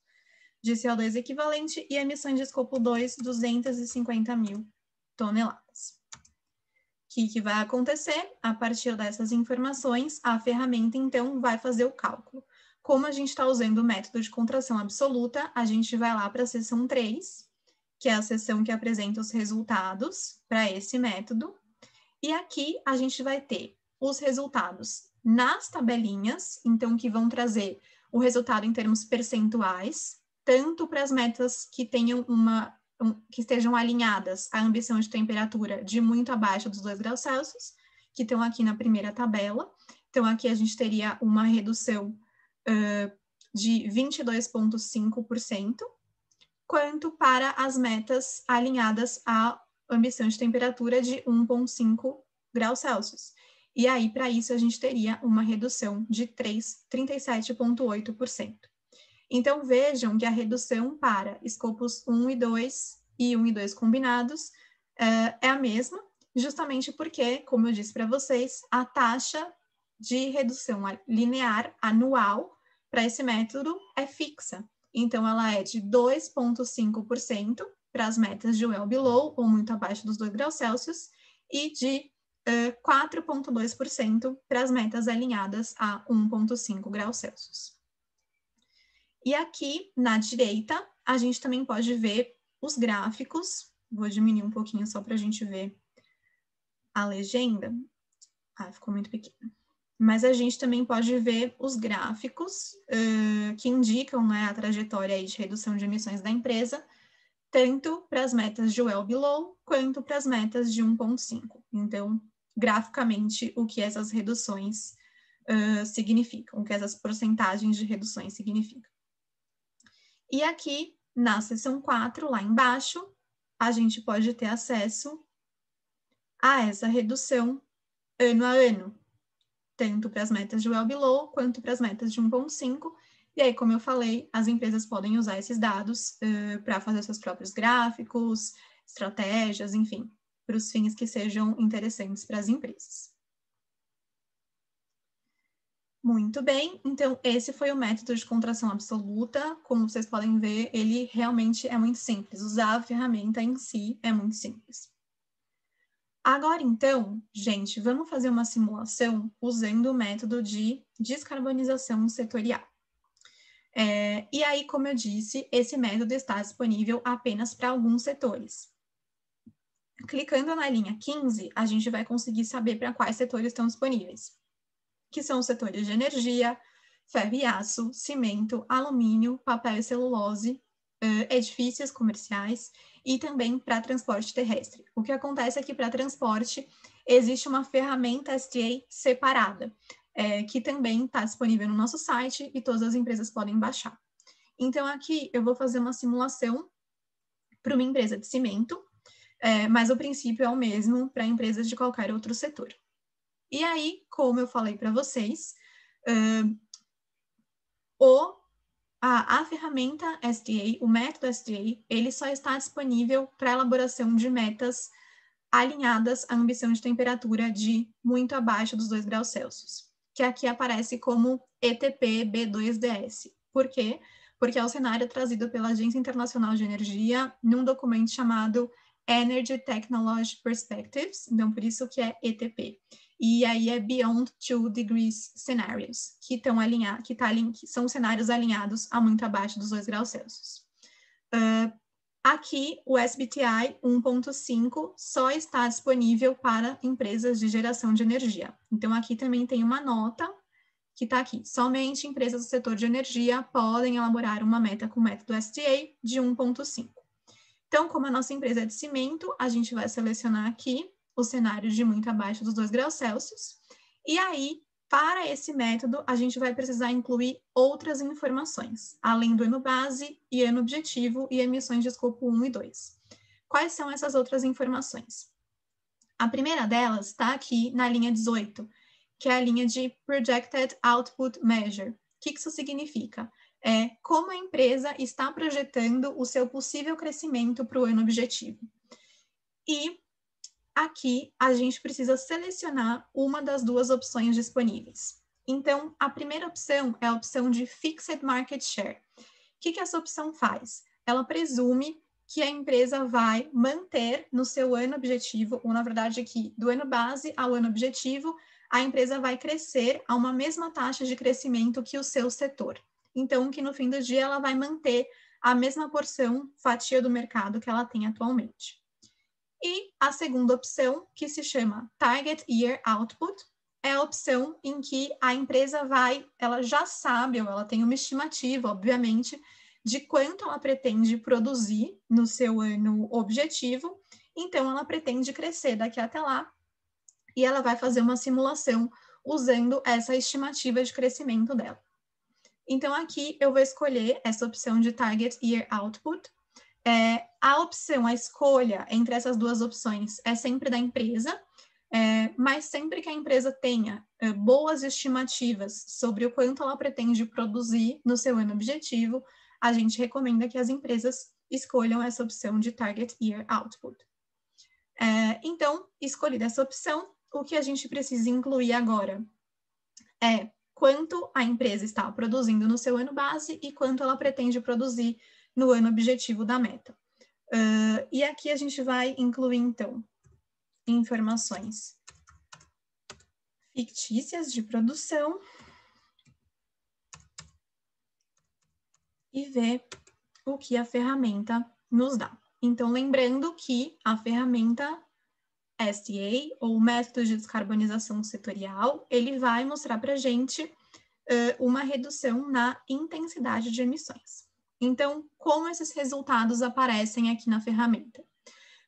[SPEAKER 1] de CO2 equivalente, e emissões de escopo 2, 250.000 toneladas. O que vai acontecer? A partir dessas informações, a ferramenta, então, vai fazer o cálculo. Como a gente está usando o método de contração absoluta, a gente vai lá para a seção 3, que é a seção que apresenta os resultados para esse método. E aqui a gente vai ter os resultados nas tabelinhas, então, que vão trazer o resultado em termos percentuais, tanto para as metas que tenham que estejam alinhadas à ambição de temperatura de muito abaixo dos 2 graus Celsius, que estão aqui na primeira tabela. Então, aqui a gente teria uma redução de 22,5%, quanto para as metas alinhadas à ambição de temperatura de 1,5 graus Celsius. E aí, para isso, a gente teria uma redução de 37,8%. Então, vejam que a redução para escopos 1 e 2 e 1 e 2 combinados é a mesma, justamente porque, como eu disse para vocês, a taxa de redução linear anual para esse método é fixa. Então, ela é de 2,5% para as metas de well below, ou muito abaixo dos 2 graus Celsius, e de 4,2% para as metas alinhadas a 1,5 graus Celsius. E aqui, na direita, a gente também pode ver os gráficos. Vou diminuir um pouquinho só para a gente ver a legenda. Ficou muito pequeno. Mas a gente também pode ver os gráficos que indicam, né, a trajetória aí de redução de emissões da empresa, tanto para as metas de well below, quanto para as metas de 1,5. Então, graficamente, o que essas reduções significam, o que essas porcentagens de reduções significam. E aqui, na seção 4, lá embaixo, a gente pode ter acesso a essa redução ano a ano, tanto para as metas de well below, quanto para as metas de 1,5. E aí, como eu falei, as empresas podem usar esses dados para fazer seus próprios gráficos, estratégias, enfim, para os fins que sejam interessantes para as empresas. Muito bem, então esse foi o método de contração absoluta. Como vocês podem ver, ele realmente é muito simples. Usar a ferramenta em si é muito simples. Agora, então, gente, vamos fazer uma simulação usando o método de descarbonização setorial. E aí, como eu disse, esse método está disponível apenas para alguns setores. Clicando na linha 15, a gente vai conseguir saber para quais setores estão disponíveis, que são os setores de energia, ferro e aço, cimento, alumínio, papel e celulose, edifícios comerciais e também para transporte terrestre. O que acontece é que para transporte existe uma ferramenta STA separada, que também está disponível no nosso site e todas as empresas podem baixar. Então, aqui eu vou fazer uma simulação para uma empresa de cimento, mas o princípio é o mesmo para empresas de qualquer outro setor. E aí, como eu falei para vocês, a ferramenta STA, o método STA, ele só está disponível para elaboração de metas alinhadas à ambição de temperatura de muito abaixo dos 2 graus Celsius, que aqui aparece como ETP B2DS. Por quê? Porque é o cenário trazido pela Agência Internacional de Energia num documento chamado Energy Technology Perspectives, então por isso que é ETP. E aí é Beyond 2 Degrees Scenarios, que são cenários alinhados a muito abaixo dos 2 graus Celsius. Aqui, o SBTI 1.5 só está disponível para empresas de geração de energia. Então, aqui também tem uma nota que está aqui. Somente empresas do setor de energia podem elaborar uma meta com o método STA de 1.5. Então, como a nossa empresa é de cimento, a gente vai selecionar aqui os cenários de muito abaixo dos 2 graus Celsius. E aí, para esse método, a gente vai precisar incluir outras informações, além do ano base e ano objetivo e emissões de escopo 1 e 2. Quais são essas outras informações? A primeira delas está aqui na linha 18, que é a linha de Projected Output Measure. O que isso significa? É como a empresa está projetando o seu possível crescimento para o ano objetivo. E aqui a gente precisa selecionar uma das duas opções disponíveis. Então, a primeira opção é a opção de Fixed Market Share. O que essa opção faz? Ela presume que a empresa vai manter no seu ano objetivo, ou na verdade aqui, do ano base ao ano objetivo, a empresa vai crescer a uma mesma taxa de crescimento que o seu setor. Então, que no fim do dia ela vai manter a mesma porção, fatia do mercado que ela tem atualmente. E a segunda opção, que se chama Target Year Output, é a opção em que a empresa ela já sabe, ou ela tem uma estimativa, obviamente, de quanto ela pretende produzir no seu ano objetivo, então ela pretende crescer daqui até lá, e ela vai fazer uma simulação usando essa estimativa de crescimento dela. Então, aqui eu vou escolher essa opção de Target Year Output. A opção, a escolha entre essas duas opções é sempre da empresa, mas sempre que a empresa tenha boas estimativas sobre o quanto ela pretende produzir no seu ano objetivo, a gente recomenda que as empresas escolham essa opção de Target Year Output. Então, escolhida essa opção, o que a gente precisa incluir agora é quanto a empresa está produzindo no seu ano base e quanto ela pretende produzir no ano objetivo da meta. E aqui a gente vai incluir, então, informações fictícias de produção e ver o que a ferramenta nos dá. Então, lembrando que a ferramenta SDA, ou Método de Descarbonização Setorial, ele vai mostrar para a gente uma redução na intensidade de emissões. Então, como esses resultados aparecem aqui na ferramenta?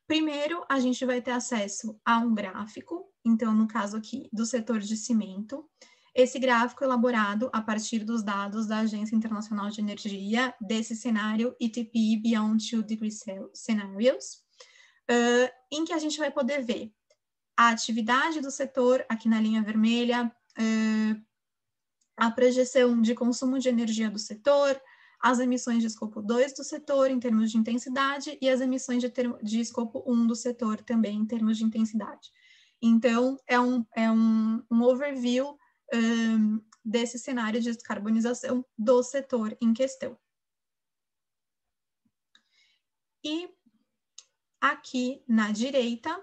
[SPEAKER 1] Primeiro, a gente vai ter acesso a um gráfico, então, no caso aqui, do setor de cimento. Esse gráfico elaborado a partir dos dados da Agência Internacional de Energia, desse cenário ETP Beyond 2 Degree Scenarios, em que a gente vai poder ver a atividade do setor, aqui na linha vermelha, a projeção de consumo de energia do setor, as emissões de escopo 2 do setor em termos de intensidade e as emissões de escopo 1 do setor também em termos de intensidade. Então, é um overview desse cenário de descarbonização do setor em questão. E aqui na direita,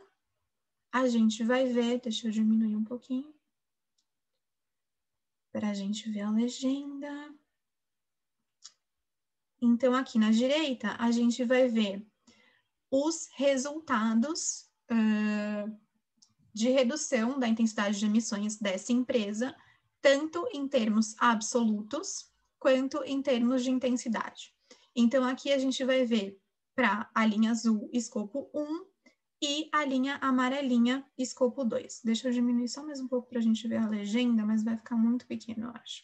[SPEAKER 1] a gente vai ver, deixa eu diminuir um pouquinho, para a gente ver a legenda. Então, aqui na direita, a gente vai ver os resultados de redução da intensidade de emissões dessa empresa, tanto em termos absolutos, quanto em termos de intensidade. Então, aqui a gente vai ver para a linha azul, escopo 1, e a linha amarelinha, escopo 2. Deixa eu diminuir só mais um pouco para a gente ver a legenda, mas vai ficar muito pequeno, eu acho.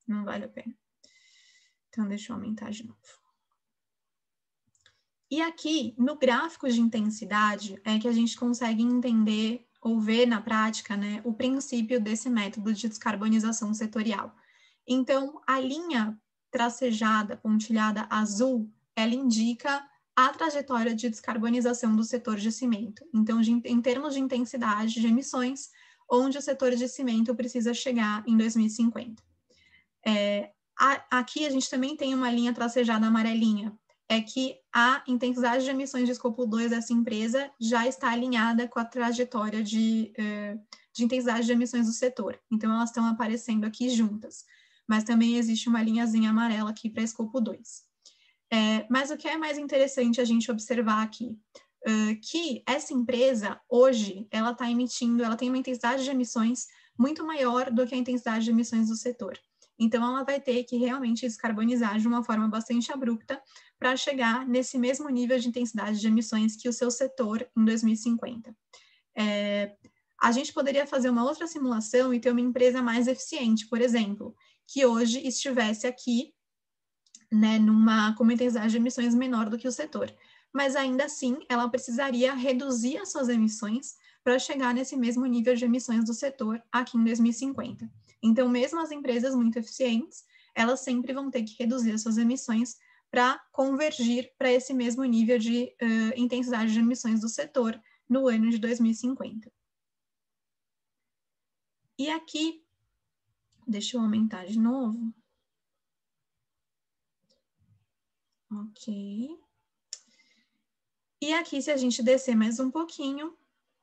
[SPEAKER 1] Não vale a pena. Então, deixa eu aumentar de novo. E aqui, no gráfico de intensidade, é que a gente consegue entender ou ver na prática, né, o princípio desse método de descarbonização setorial. Então, a linha tracejada, pontilhada azul, ela indica a trajetória de descarbonização do setor de cimento. Então, em termos de intensidade de emissões, onde o setor de cimento precisa chegar em 2050. Aqui a gente também tem uma linha tracejada amarelinha, é que a intensidade de emissões de escopo 2 dessa empresa já está alinhada com a trajetória de intensidade de emissões do setor. Então, elas estão aparecendo aqui juntas. Mas também existe uma linhazinha amarela aqui para escopo 2. Mas o que é mais interessante a gente observar aqui? Que essa empresa, hoje, ela tem uma intensidade de emissões muito maior do que a intensidade de emissões do setor. Então, ela vai ter que realmente descarbonizar de uma forma bastante abrupta para chegar nesse mesmo nível de intensidade de emissões que o seu setor em 2050. A gente poderia fazer uma outra simulação e ter uma empresa mais eficiente, por exemplo, que hoje estivesse aqui, né, com uma intensidade de emissões menor do que o setor. Mas ainda assim, ela precisaria reduzir as suas emissões para chegar nesse mesmo nível de emissões do setor aqui em 2050. Então, mesmo as empresas muito eficientes, elas sempre vão ter que reduzir as suas emissões para convergir para esse mesmo nível de intensidade de emissões do setor no ano de 2050. E aqui, deixa eu aumentar de novo. Ok. E aqui, se a gente descer mais um pouquinho,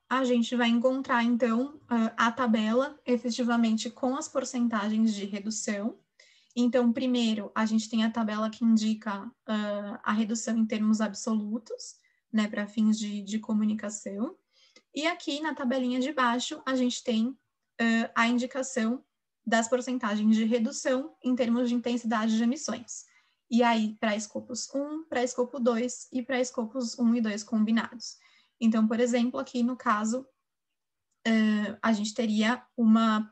[SPEAKER 1] a gente vai encontrar, então, a tabela, efetivamente, com as porcentagens de redução. Então, primeiro, a gente tem a tabela que indica a redução em termos absolutos, né, para fins de comunicação. E aqui, na tabelinha de baixo, a gente tem a indicação das porcentagens de redução em termos de intensidade de emissões. E aí, para escopos 1, para escopo 2 e para escopos 1 e 2 combinados. Então, por exemplo, aqui no caso, a gente teria uma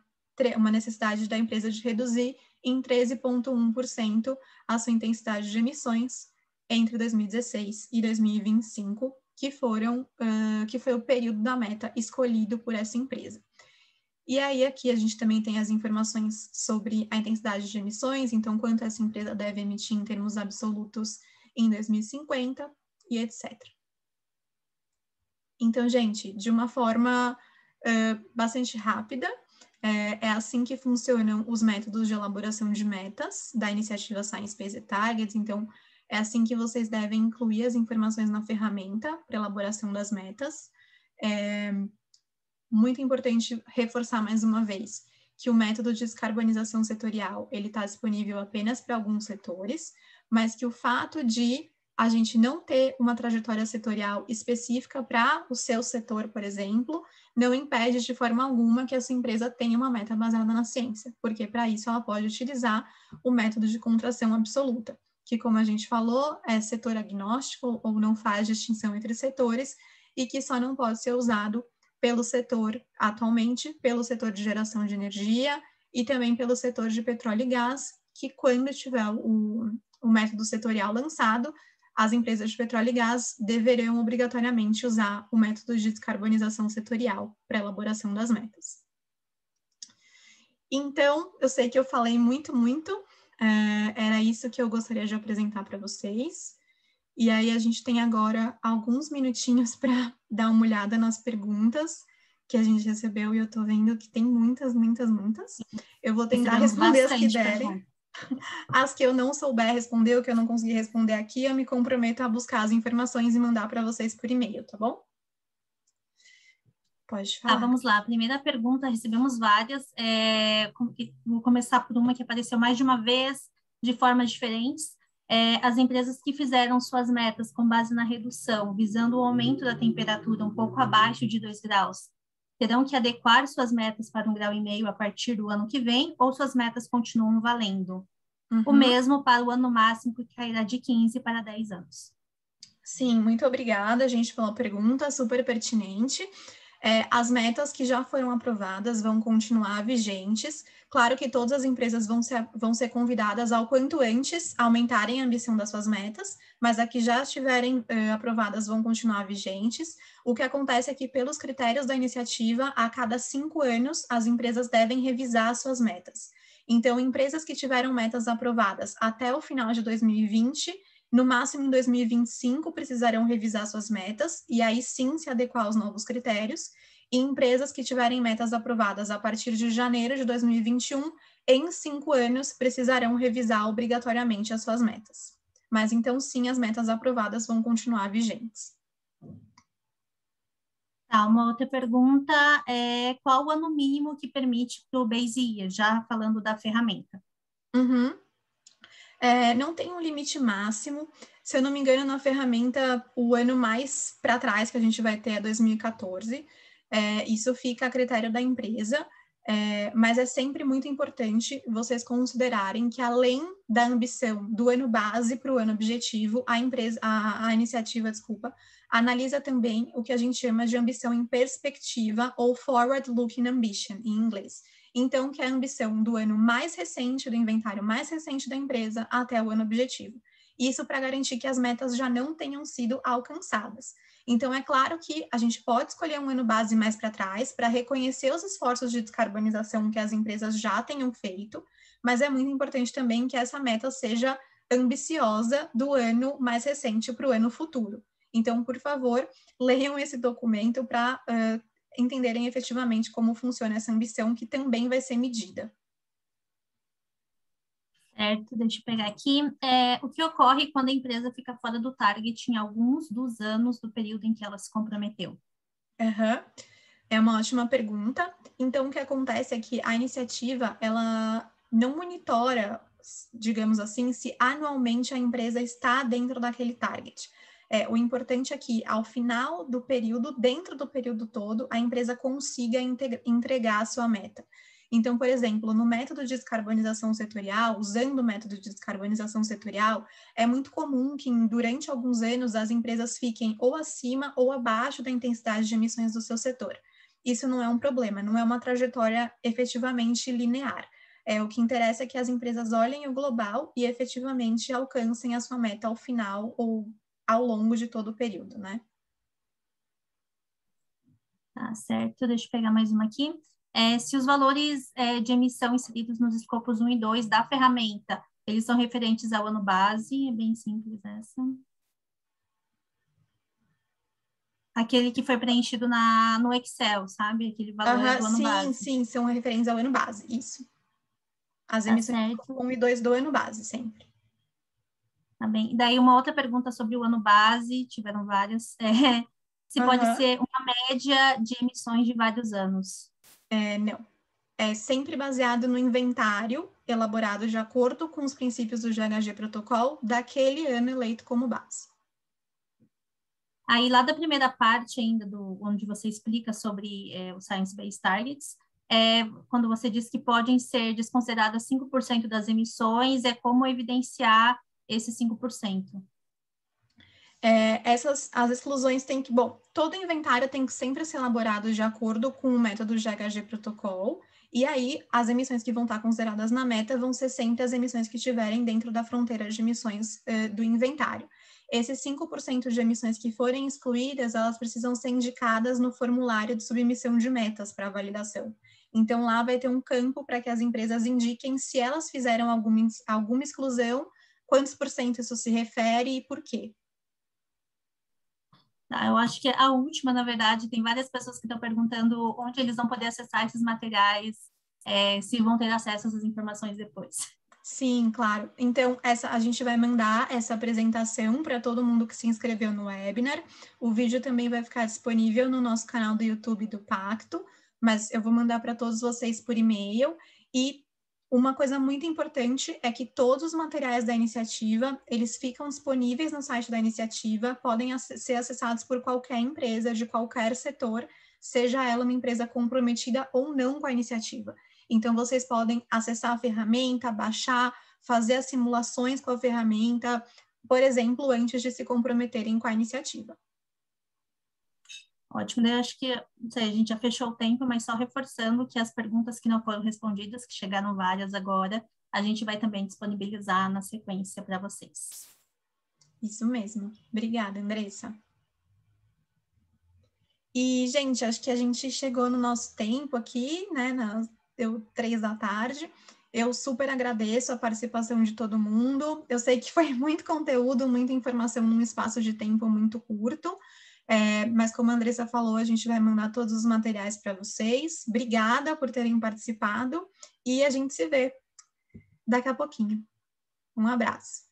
[SPEAKER 1] necessidade da empresa de reduzir em 13,1% a sua intensidade de emissões entre 2016 e 2025, que foi o período da meta escolhido por essa empresa. E aí aqui a gente também tem as informações sobre a intensidade de emissões, então quanto essa empresa deve emitir em termos absolutos em 2050 e etc. Então, gente, de uma forma bastante rápida, é assim que funcionam os métodos de elaboração de metas da iniciativa Science Based Targets. Então, é assim que vocês devem incluir as informações na ferramenta para elaboração das metas. Muito importante reforçar mais uma vez que o método de descarbonização setorial ele está disponível apenas para alguns setores, mas que o fato de a gente não ter uma trajetória setorial específica para o seu setor, por exemplo, não impede de forma alguma que essa empresa tenha uma meta baseada na ciência, porque para isso ela pode utilizar o método de contração absoluta, que, como a gente falou, é setor agnóstico ou não faz distinção entre setores e que só não pode ser usado pelo setor, atualmente, pelo setor de geração de energia e também pelo setor de petróleo e gás, que quando tiver o método setorial lançado, as empresas de petróleo e gás deverão obrigatoriamente usar o método de descarbonização setorial para a elaboração das metas. Então, eu sei que eu falei muito, era isso que eu gostaria de apresentar para vocês. E aí a gente tem agora alguns minutinhos para dar uma olhada nas perguntas que a gente recebeu e eu estou vendo que tem muitas. Eu vou tentar responder as que derem. As que eu não souber responder, o que eu não conseguir responder aqui, eu me comprometo a buscar as informações e mandar para vocês por e-mail, tá bom? Pode falar.
[SPEAKER 2] Tá, vamos lá. Primeira pergunta, recebemos várias. Vou começar por uma que apareceu mais de uma vez, de formas diferentes. As empresas que fizeram suas metas com base na redução, visando o aumento da temperatura um pouco abaixo de 2 graus, terão que adequar suas metas para 1,5 graus a partir do ano que vem, ou suas metas continuam valendo? O mesmo para o ano máximo, que cairá de 15 para 10 anos.
[SPEAKER 1] Sim, muito obrigada, gente, pela pergunta, super pertinente. As metas que já foram aprovadas vão continuar vigentes. Claro que todas as empresas vão ser convidadas ao quanto antes a aumentarem a ambição das suas metas, mas as que já estiverem aprovadas vão continuar vigentes. O que acontece é que, pelos critérios da iniciativa, a cada 5 anos, as empresas devem revisar suas metas. Então, empresas que tiveram metas aprovadas até o final de 2020, no máximo em 2025, precisarão revisar suas metas e aí sim se adequar aos novos critérios. E empresas que tiverem metas aprovadas a partir de janeiro de 2021, em 5 anos, precisarão revisar obrigatoriamente as suas metas. Mas então, sim, as metas aprovadas vão continuar vigentes.
[SPEAKER 2] Tá, uma outra pergunta é qual o ano mínimo que permite para o Base Year, já falando da ferramenta?
[SPEAKER 1] Não tem um limite máximo. Se eu não me engano, na ferramenta, o ano mais para trás que a gente vai ter é 2014. Isso fica a critério da empresa, mas é sempre muito importante vocês considerarem que, além da ambição do ano base para o ano objetivo, a iniciativa, analisa também o que a gente chama de ambição em perspectiva, ou forward-looking ambition, em inglês. Então, que é a ambição do ano mais recente, do inventário mais recente da empresa, até o ano objetivo. Isso para garantir que as metas já não tenham sido alcançadas. Então, é claro que a gente pode escolher um ano base mais para trás para reconhecer os esforços de descarbonização que as empresas já tenham feito, mas é muito importante também que essa meta seja ambiciosa do ano mais recente para o ano futuro. Então, por favor, leiam esse documento para entenderem efetivamente como funciona essa ambição, que também vai ser medida.
[SPEAKER 2] Certo, deixa eu pegar aqui. O que ocorre quando a empresa fica fora do target em alguns dos anos do período em que ela se comprometeu?
[SPEAKER 1] Uhum. É uma ótima pergunta. Então, o que acontece é que a iniciativa, ela não monitora, digamos assim, se anualmente a empresa está dentro daquele target. O importante é que, ao final do período, dentro do período todo, a empresa consiga entregar a sua meta. Então, por exemplo, no método de descarbonização setorial, usando o método de descarbonização setorial, é muito comum que, durante alguns anos, as empresas fiquem ou acima ou abaixo da intensidade de emissões do seu setor. Isso não é um problema, não é uma trajetória efetivamente linear. O que interessa é que as empresas olhem o global e efetivamente alcancem a sua meta ao final ou ao longo de todo o período, né?
[SPEAKER 2] Tá certo, deixa eu pegar mais uma aqui. Se os valores de emissão inseridos nos escopos 1 e 2 da ferramenta, eles são referentes ao ano base, é bem simples essa. Aquele que foi preenchido no Excel, sabe? Aquele valor do ano base.
[SPEAKER 1] Sim, são referentes ao ano base, isso. As
[SPEAKER 2] Tá
[SPEAKER 1] emissões
[SPEAKER 2] certo.
[SPEAKER 1] 1 e 2 do ano base, sempre.
[SPEAKER 2] Tá bem. Daí uma outra pergunta sobre o ano base, tiveram várias. Se pode ser uma média de emissões de vários anos.
[SPEAKER 1] Não. É sempre baseado no inventário elaborado de acordo com os princípios do GHG Protocol daquele ano eleito como base.
[SPEAKER 2] Aí, lá da primeira parte ainda, onde você explica sobre o Science Based Targets, quando você diz que podem ser desconsideradas 5% das emissões, como evidenciar esses 5%?
[SPEAKER 1] As exclusões têm que... Bom, todo inventário tem que sempre ser elaborado de acordo com o método GHG Protocol, e aí as emissões que vão estar consideradas na meta vão ser sempre as emissões que estiverem dentro da fronteira de emissões do inventário. Esses 5% de emissões que forem excluídas, elas precisam ser indicadas no formulário de submissão de metas para validação. Então, lá vai ter um campo para que as empresas indiquem se elas fizeram alguma exclusão, quantos por cento isso se refere e por quê.
[SPEAKER 2] Tá, eu acho que a última, na verdade, tem várias pessoas que estão perguntando onde eles vão poder acessar esses materiais, se vão ter acesso a essas informações depois.
[SPEAKER 1] Sim, claro. Então, a gente vai mandar essa apresentação para todo mundo que se inscreveu no webinar. O vídeo também vai ficar disponível no nosso canal do YouTube do Pacto, mas eu vou mandar para todos vocês por e-mail. E uma coisa muito importante é que todos os materiais da iniciativa, eles ficam disponíveis no site da iniciativa, podem ser acessados por qualquer empresa de qualquer setor, seja ela uma empresa comprometida ou não com a iniciativa. Então, vocês podem acessar a ferramenta, baixar, fazer as simulações com a ferramenta, por exemplo, antes de se comprometerem com a iniciativa.
[SPEAKER 2] Ótimo, eu acho que, não sei, a gente já fechou o tempo, mas só reforçando que as perguntas que não foram respondidas, que chegaram várias agora, a gente vai também disponibilizar na sequência para vocês.
[SPEAKER 1] Isso mesmo. Obrigada, Andressa. E, gente, acho que a gente chegou no nosso tempo aqui, né? Deu 3 da tarde. Eu super agradeço a participação de todo mundo. Eu sei que foi muito conteúdo, muita informação num espaço de tempo muito curto. Mas como a Andressa falou, a gente vai mandar todos os materiais para vocês. Obrigada por terem participado e a gente se vê daqui a pouquinho. Um abraço.